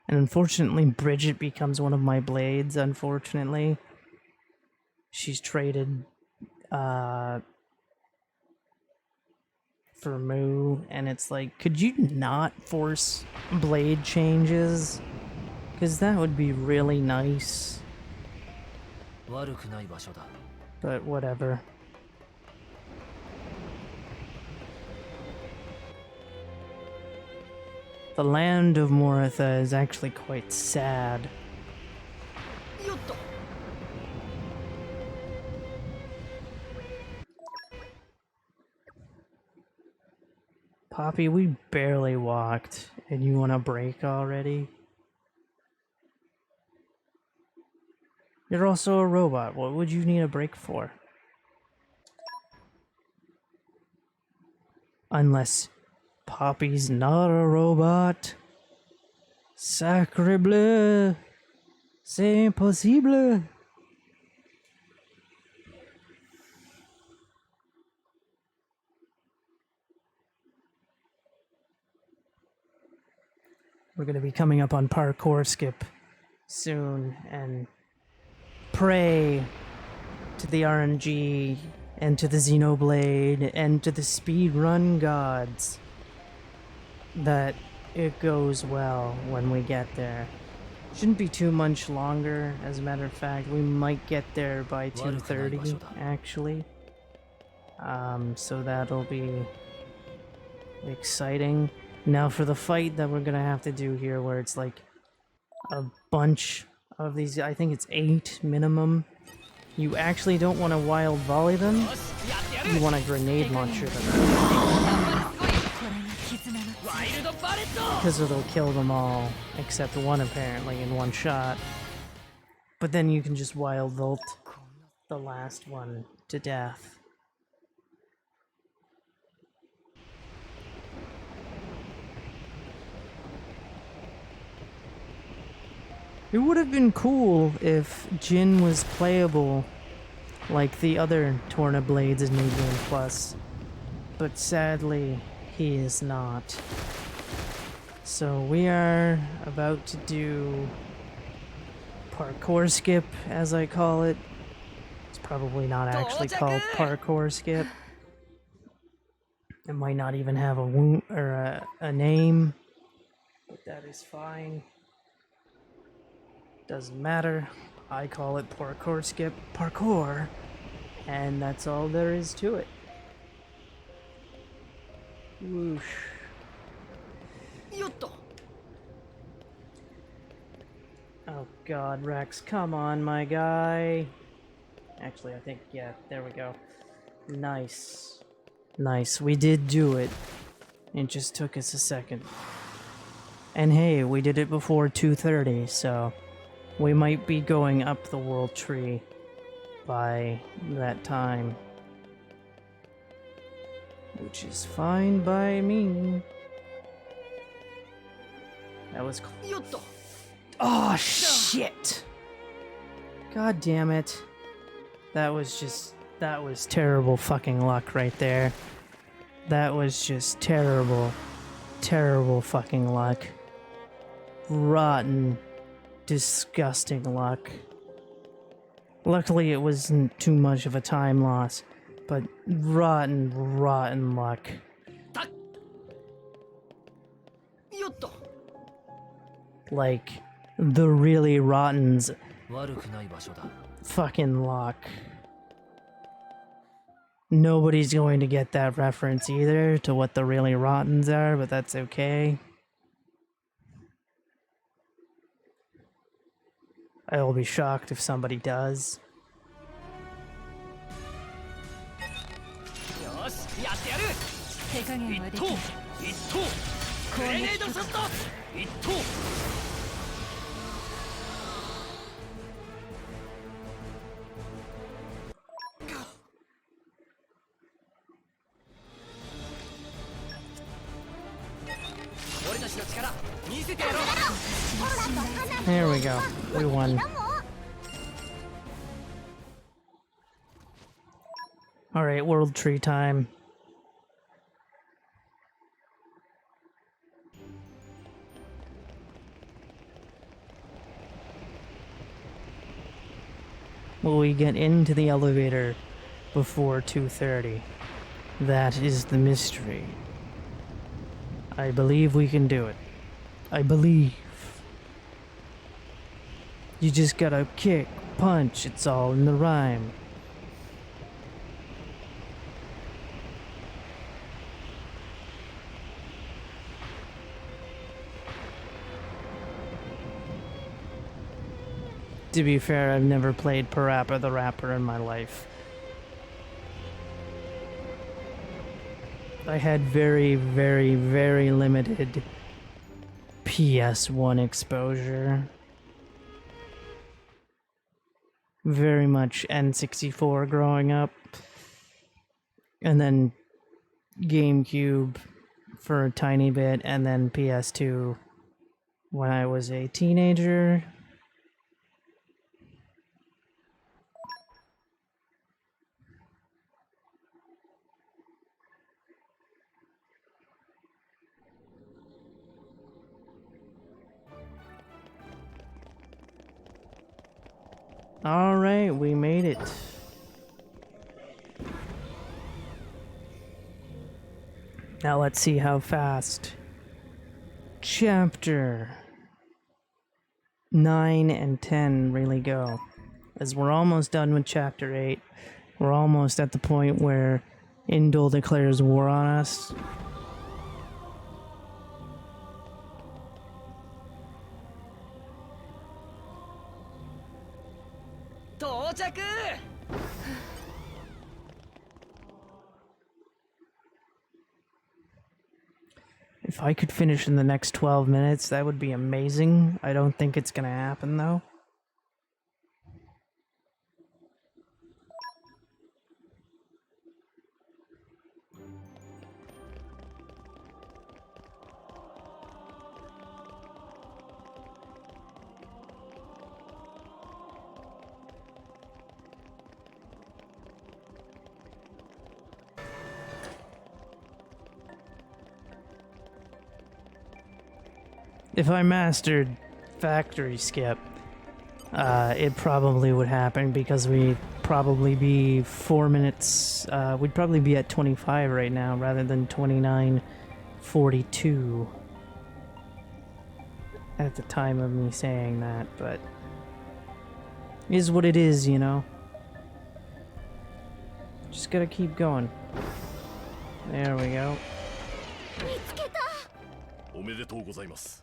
And unfortunately, Bridget becomes one of my blades, unfortunately. She's traded for Moo, and it's like, could you not force blade changes? Because that would be really nice. 悪くない場所だ But whatever. The land of Moritha is actually quite sad. よっと Poppy, we barely walked, and you want a break already? You're also a robot. What would you need a break for? Unless Poppy's not a robot. Sacre bleu! C'est impossible! We're gonna be coming up on parkour skip soon and pray to the RNG and to the Xenoblade and to the speedrun gods that it goes well when we get there. Shouldn't be too much longer, as a matter of fact. We might get there by 2:30 actually. So that'll be exciting. Now for the fight that we're gonna have to do here, where it's like a bunch of these, I think it's 8 minimum. You actually don't want to wild volley them. You want to grenade launcher them. Because it'll kill them all, except one apparently in one shot. But then you can just wild volt the last one to death. It would have been cool if Jin was playable like the other Torna Blades in New Game Plus, but sadly he is not. So we are about to do parkour skip, as I call it. It's probably not actually called parkour skip. It might not even have a name, but that is fine. Doesn't matter. I call it parkour skip parkour, and that's all there is to it. Whoosh. よっと Oh god, Rex, come on, my guy. Actually, I think, yeah, there we go. Nice. Nice, we did do it. It just took us a second. And hey, we did it before 2:30, so we might be going up the world tree by that time. Which is fine by me. That was close. よっと Oh, shit! God damn it. That was terrible fucking luck right there. That was just terrible, terrible fucking luck. Rotten, disgusting luck. Luckily, it wasn't too much of a time loss, but rotten, rotten luck. よっと Like, the really rottens 悪くない場所だ fucking luck. Nobody's going to get that reference either to what the really rottens are, but that's okay. I will be shocked if somebody does. よしやってやる手加減はでき一投ない一投グレネードショット一投俺たちの力見せてやろう There we go. We won. Alright, World Tree time. Will we get into the elevator before 2:30? That is the mystery. I believe we can do it. I believe. You just gotta kick, punch, it's all in the rhyme. To be fair, I've never played Parappa the Rapper in my life. I had very, very, very limited PS1 exposure. Very much N64 growing up. And then GameCube for a tiny bit, and then PS2 when I was a teenager. Alright, we made it. Now let's see how fast Chapter 9 and 10 really go. As we're almost done with Chapter 8. We're almost at the point where Indul declares war on us. If I could finish in the next 12 minutes, that would be amazing. I don't think it's gonna happen, though. If I mastered Factory Skip, it probably would happen because we'd probably be 4 minutes, we'd probably be at 25 right now rather than 29:42 at the time of me saying that, but is what it is, you know? Just gotta keep going. There we go. 見つけた。おめでとうございます。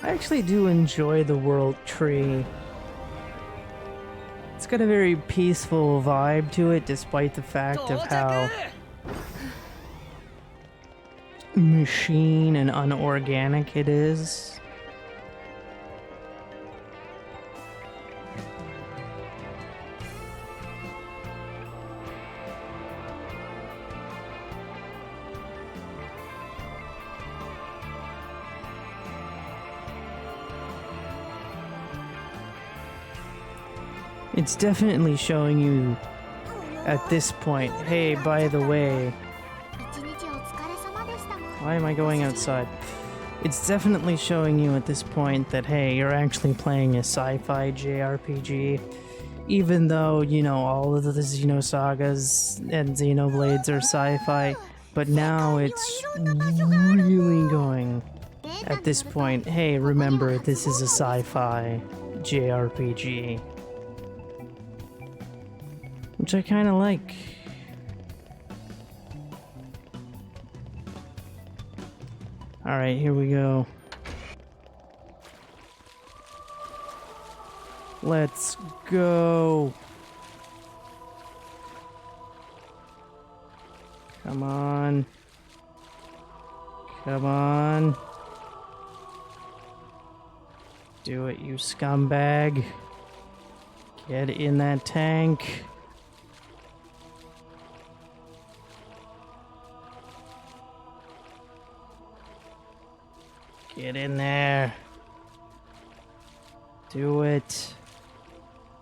I actually do enjoy the World Tree. It's got a very peaceful vibe to it, despite the fact of how machine and unorganic it is. It's definitely showing you at this point. Hey, by the way, 一日お疲れ様でしたもん。 why am I going outside? It's definitely showing you at this point that, hey, you're actually playing a sci-fi JRPG. Even though, you know, all of the Xenosagas and Xenoblades are sci-fi, but now it's really going at this point, hey, remember, this is a sci-fi JRPG. Which I kind of like. Alright, here we go. Let's go. Come on. Come on. Do it, you scumbag. Get in that tank. Get in there. Do it.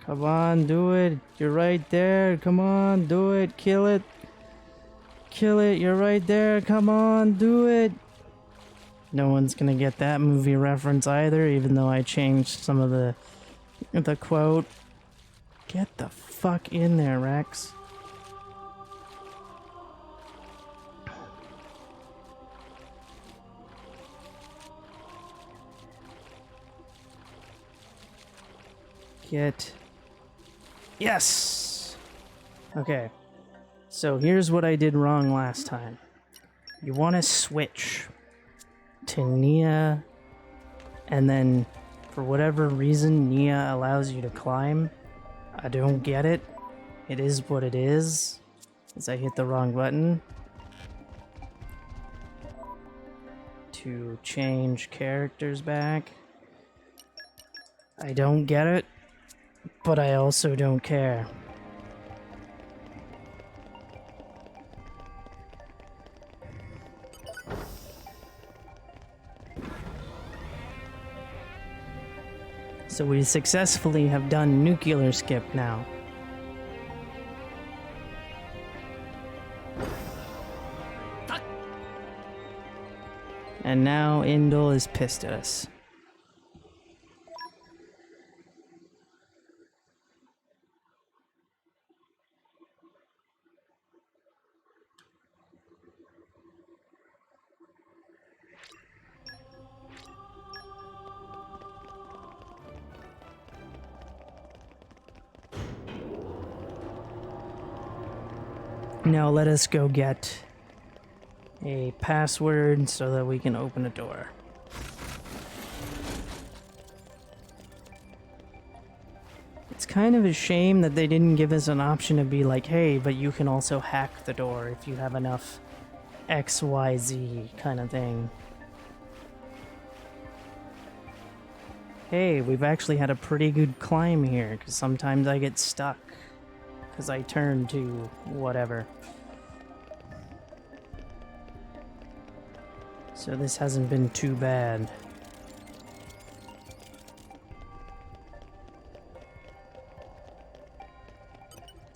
Come on, do it. You're right there. Come on, do it. Kill it. Kill it. You're right there. Come on, do it. No one's gonna get that movie reference either, even though I changed some of the quote. Get the fuck in there, Rex. Get... Yes! Okay. So here's what I did wrong last time. You want to switch to Nia, and then for whatever reason Nia allows you to climb. I don't get it. It is what it is. As I hit the wrong button. To change characters back. I don't get it. But I also don't care. So we successfully have done nuclear skip now. And now Indul is pissed at us. Now let us go get a password so that we can open a door. It's kind of a shame that they didn't give us an option to be like, hey, but you can also hack the door if you have enough XYZ kind of thing. Hey, we've actually had a pretty good climb here, because sometimes I get stuck. Because I turn to whatever. So this hasn't been too bad.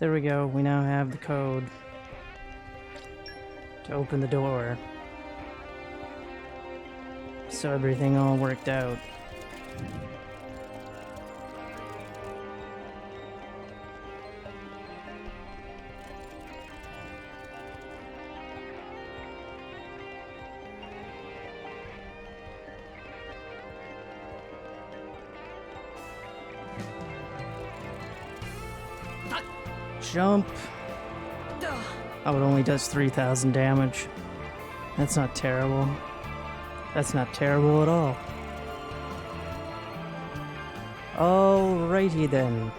There we go, we now have the code to open the door. So everything all worked out. Jump. Oh, it only does 3,000 damage. That's not terrible. That's not terrible at all. Alrighty then.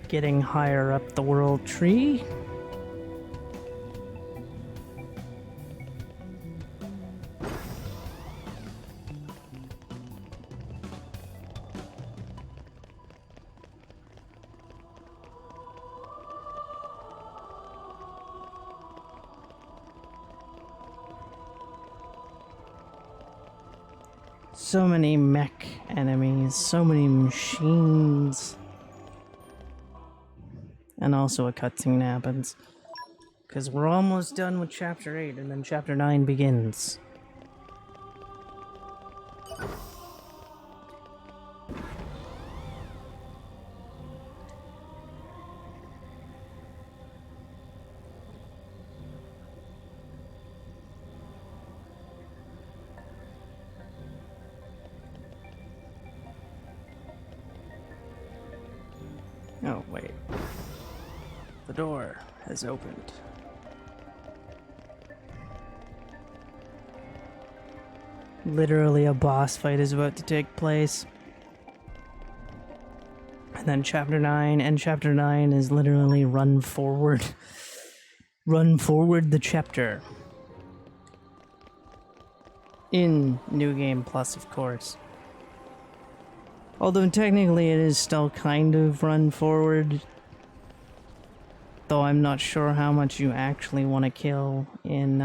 Getting higher up the world tree. So many mech enemies, so many machines. And also a cutscene happens. Because we're almost done with Chapter 8, and then Chapter 9 begins. Oh, wait. The door has opened. Literally a boss fight is about to take place. And then Chapter 9, and Chapter 9 is literally run forward. Run forward the chapter. In New Game Plus, of course. Although technically it is still kind of run forward. Though I'm not sure how much you actually want to kill in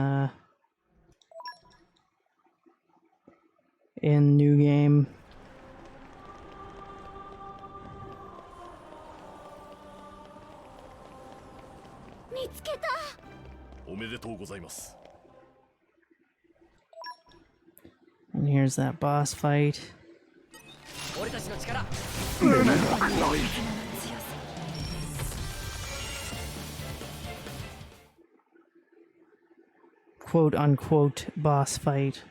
New Game. And here's that boss fight. Quote unquote boss fight.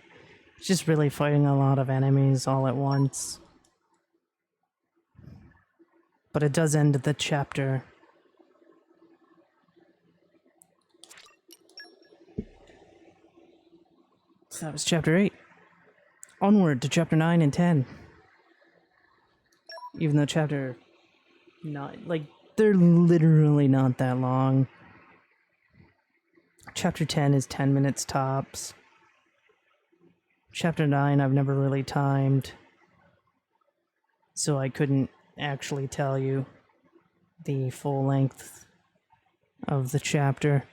It's just really fighting a lot of enemies all at once. But it does end the chapter. So that was Chapter 8. Onward to Chapter 9 and 10. Even though Chapter 9, like, they're literally not that long. Chapter 10 is 10 minutes tops. Chapter 9 I've never really timed, so I couldn't actually tell you the full length of the chapter.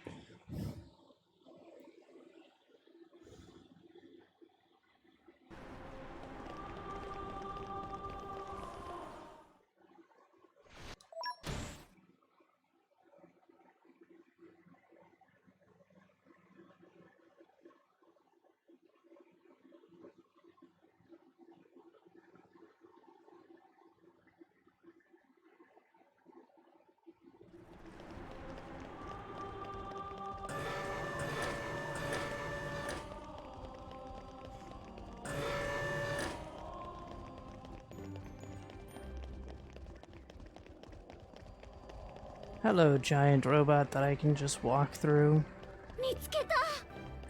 Hello, giant robot that I can just walk through.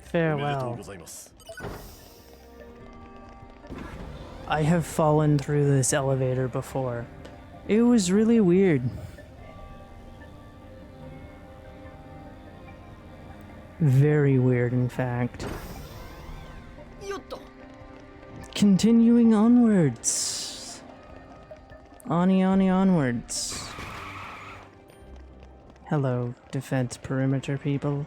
Farewell. I have fallen through this elevator before. It was really weird. Very weird, in fact. Continuing onwards. Ani onwards. Hello, defense perimeter people.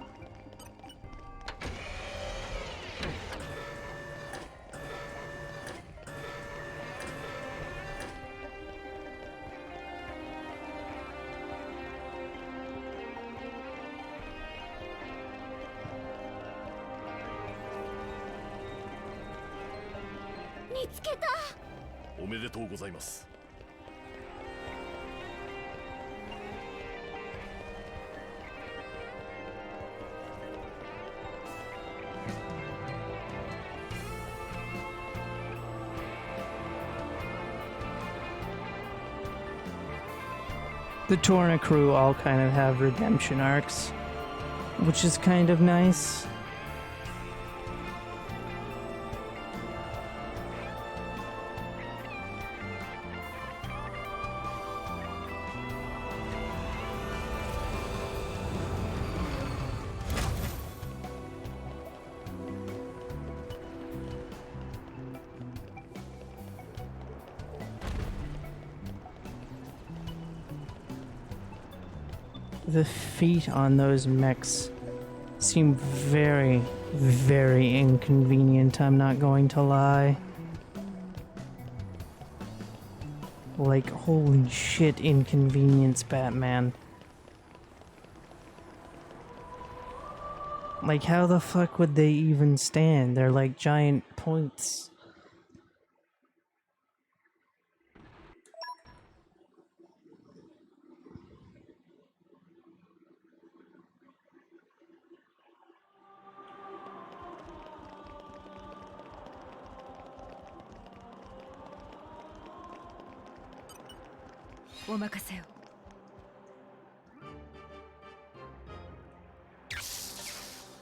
The Torna crew all kind of have redemption arcs, which is kind of nice. The feet on those mechs seem very, very inconvenient, I'm not going to lie. Like, holy shit, inconvenience, Batman. Like, how the fuck would they even stand? They're like giant points.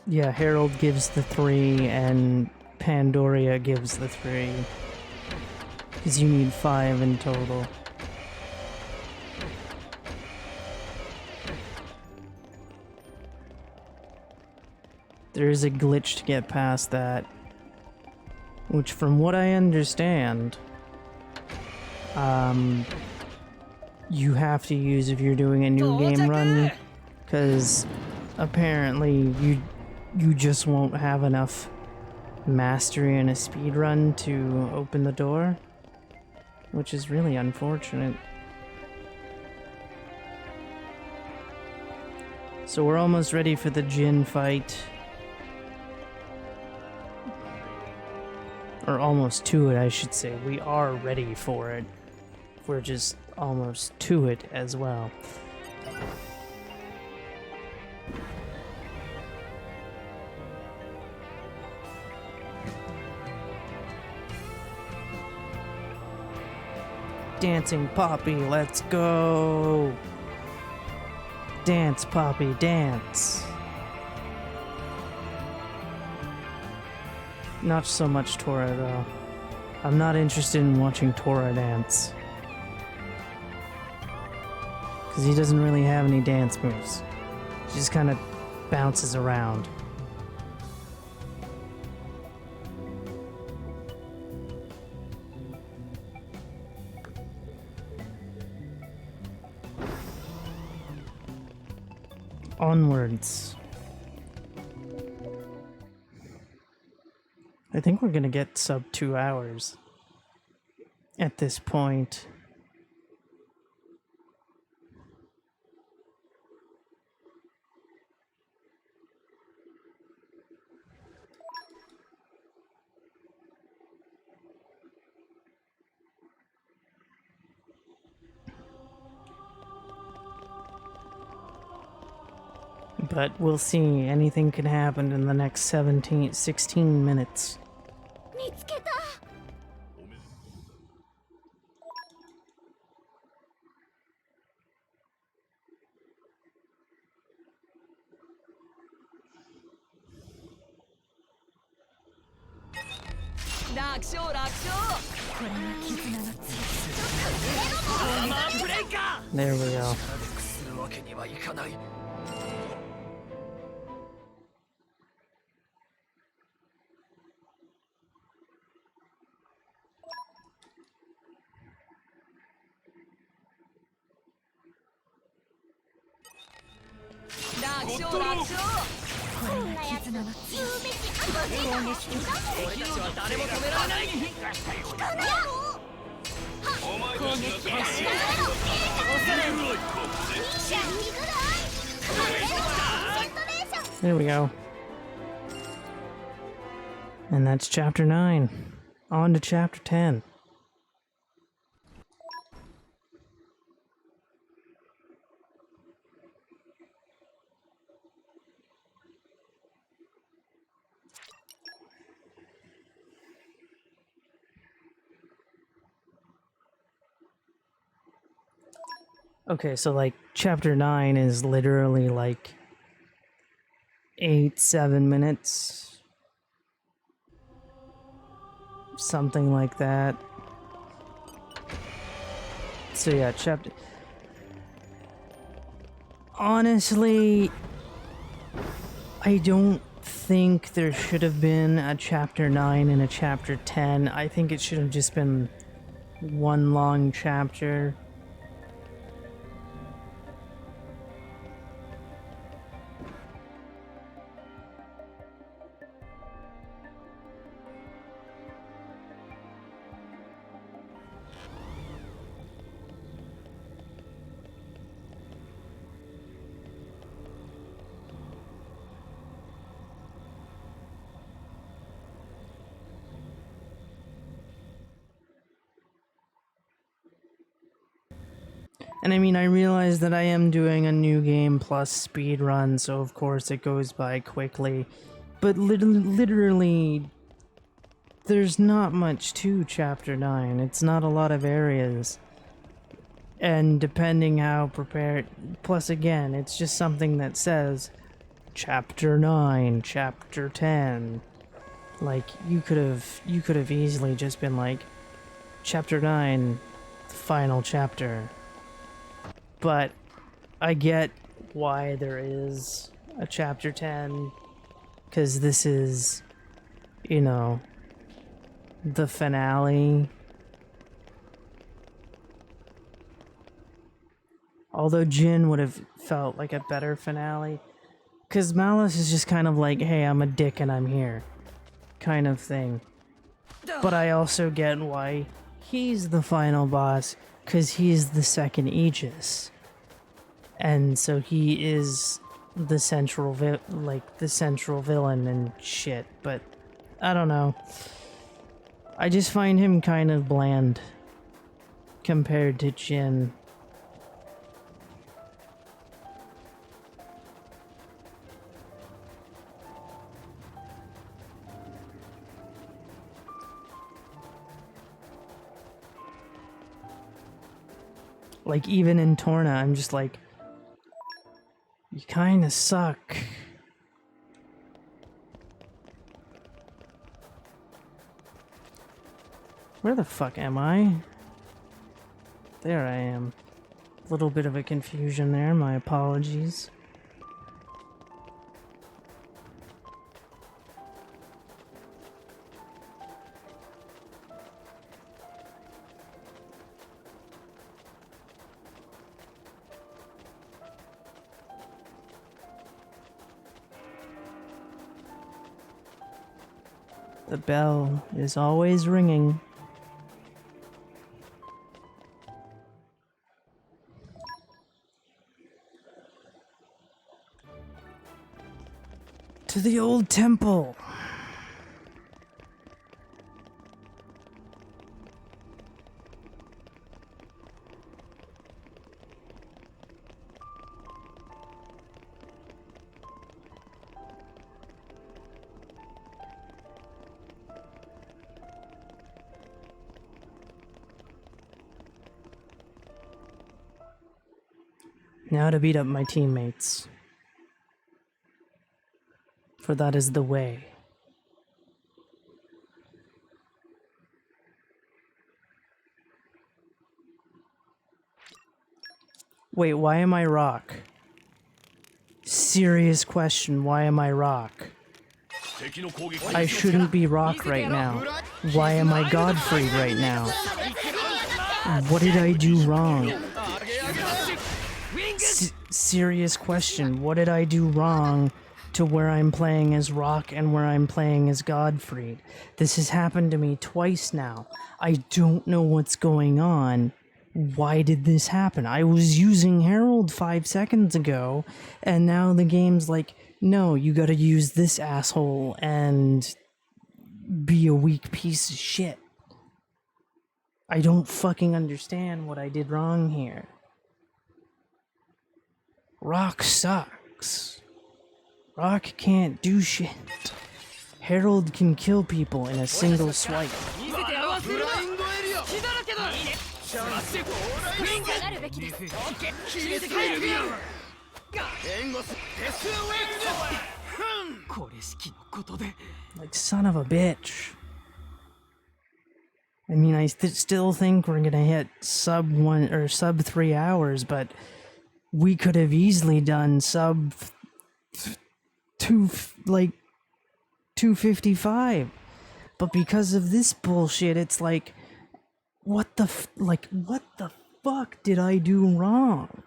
Yeah, Harold gives the 3 and Pandoria gives the 3. Because you need 5 in total. There is a glitch to get past that. Which, from what I understand, you have to use if you're doing a new game run, because apparently you just won't have enough mastery in a speed run to open the door, which is really unfortunate. So we're almost ready for the Jin fight. Or almost to it, I should say. We are ready for it. We're just almost to it as well. Dancing Poppy, let's go! Dance, Poppy, dance! Not so much Tora, though. I'm not interested in watching Tora dance. Because he doesn't really have any dance moves. He just kind of bounces around. Onwards. I think we're gonna get sub 2 hours at this point. But we'll see. Anything can happen in the next 16 minutes. 見つけた。楽勝楽勝。これが絆の強アーマーブレイカー。 There we go. するわけにはいかない。楽勝楽勝。こんなやつ言うべき後でだ。俺たちは誰も止められない。聞かないの。攻撃開始。There we go. And that's chapter 9. On to chapter 10. Okay, so like chapter 9 is literally like 8-7 minutes. Something like that. So yeah, chapter... Honestly, I don't think there should have been a chapter 9 and a chapter 10. I think it should have just been one long chapter. And I mean, I realize that I am doing a new game plus speed run, so of course it goes by quickly. But literally, there's not much to Chapter 9. It's not a lot of areas. And depending how prepared... Plus again, it's just something that says Chapter 9, Chapter 10. Like, you could have easily just been like, Chapter 9, the final chapter. But I get why there is a Chapter 10, because this is, you know, the finale. Although Jin would have felt like a better finale, because Malice is just kind of like, hey, I'm a dick and I'm here, kind of thing. But I also get why he's the final boss, because he's the second Aegis. And so he is the central villain and shit, but I don't know. I just find him kind of bland compared to Jin. Like, even in Torna, I'm just like, you kinda suck. Where the fuck am I? There I am. A little bit of a confusion there, my apologies. The bell is always ringing. To the old temple. Now to beat up my teammates. For that is the way. Wait, why am I rock? Serious question, why am I rock? I shouldn't be rock right now. Why am I Godfrey right now? What did I do wrong? Serious question, what did I do wrong to where I'm playing as Rock and where I'm playing as Godfrey? This has happened to me twice now. I don't know what's going on. Why did this happen? I was using Herald 5 seconds ago, and now the game's like, no, you gotta use this asshole and be a weak piece of shit. I don't fucking understand what I did wrong here. Rock sucks. Rock can't do shit. Herald can kill people in a single swipe. Like, son of a bitch. I mean, I still think we're gonna hit sub 1 or sub 3 hours, but we could have easily done sub 255. But because of this bullshit, it's like, what the fuck did I do wrong?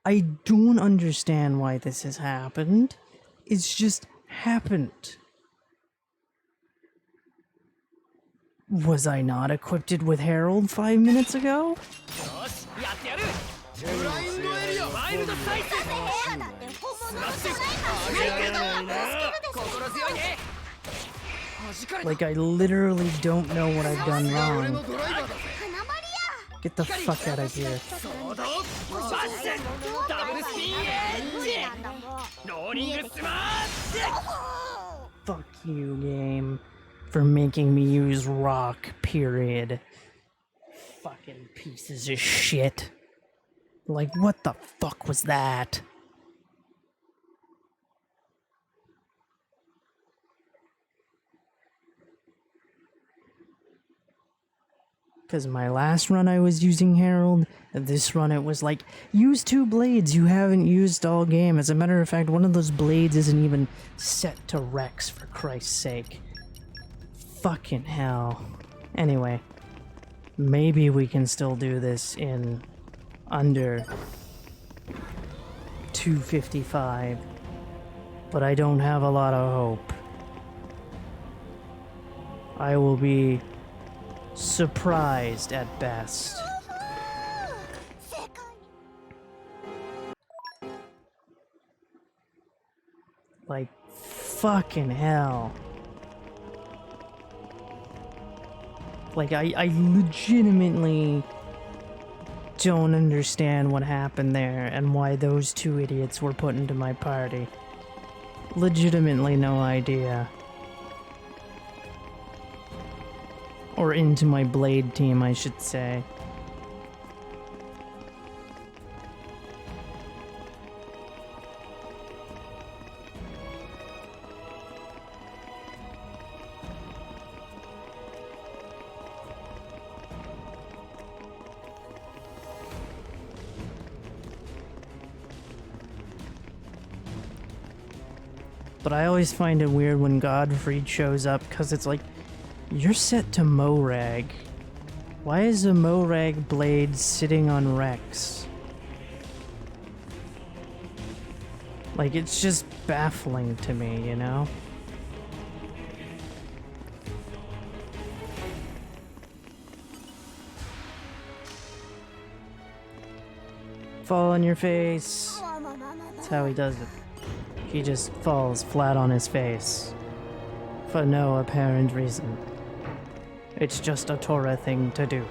I don't understand why this has happened. It's just happened. Was I not equipped with Herald 5 minutes ago? Like, I literally don't know what I've done wrong. Get the fuck out of here. ソードバッシュダブルスピンエッジローリングスマッシュ Fuck you, game, for making me use rock, period. Fucking pieces of shit. Like, what the fuck was that? Because my last run I was using Herald, this run it was like, use 2 blades you haven't used all game. As a matter of fact, one of those blades isn't even set to Rex, for Christ's sake. Fucking hell. Anyway, maybe we can still do this in under 255, but I don't have a lot of hope. I will be surprised at best. Like, fucking hell. Like, I legitimately don't understand what happened there and why those 2 idiots were put into my party. Legitimately no idea. Or into my blade team, I should say. But I always find it weird when Godfried shows up, because it's like, you're set to Morag. Why is a Morag blade sitting on Rex? Like, it's just baffling to me, you know? Fall on your face. That's how he does it. He just falls flat on his face. For no apparent reason. It's just a Torah thing to do.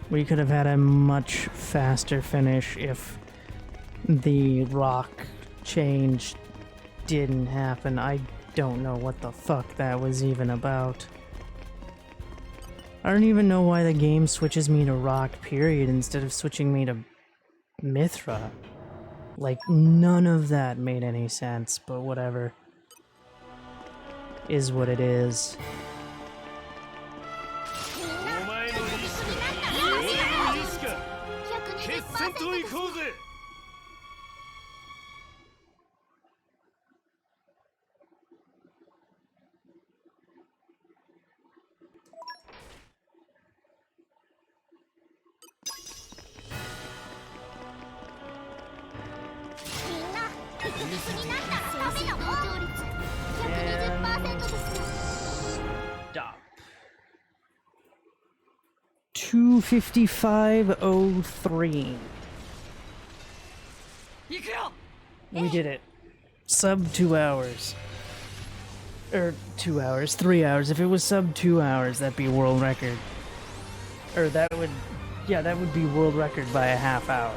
We could have had a much faster finish if the rock change didn't happen. I don't know what the fuck that was even about. I don't even know why the game switches me to rock, period, instead of switching me to Mithra. Like, none of that made any sense, but whatever. Is what it is. Stop. 2:55:03. We did it. Sub 2 hours. Or 2 hours, 3 hours. If it was sub 2 hours, that'd be world record. Or that would be world record by a half hour.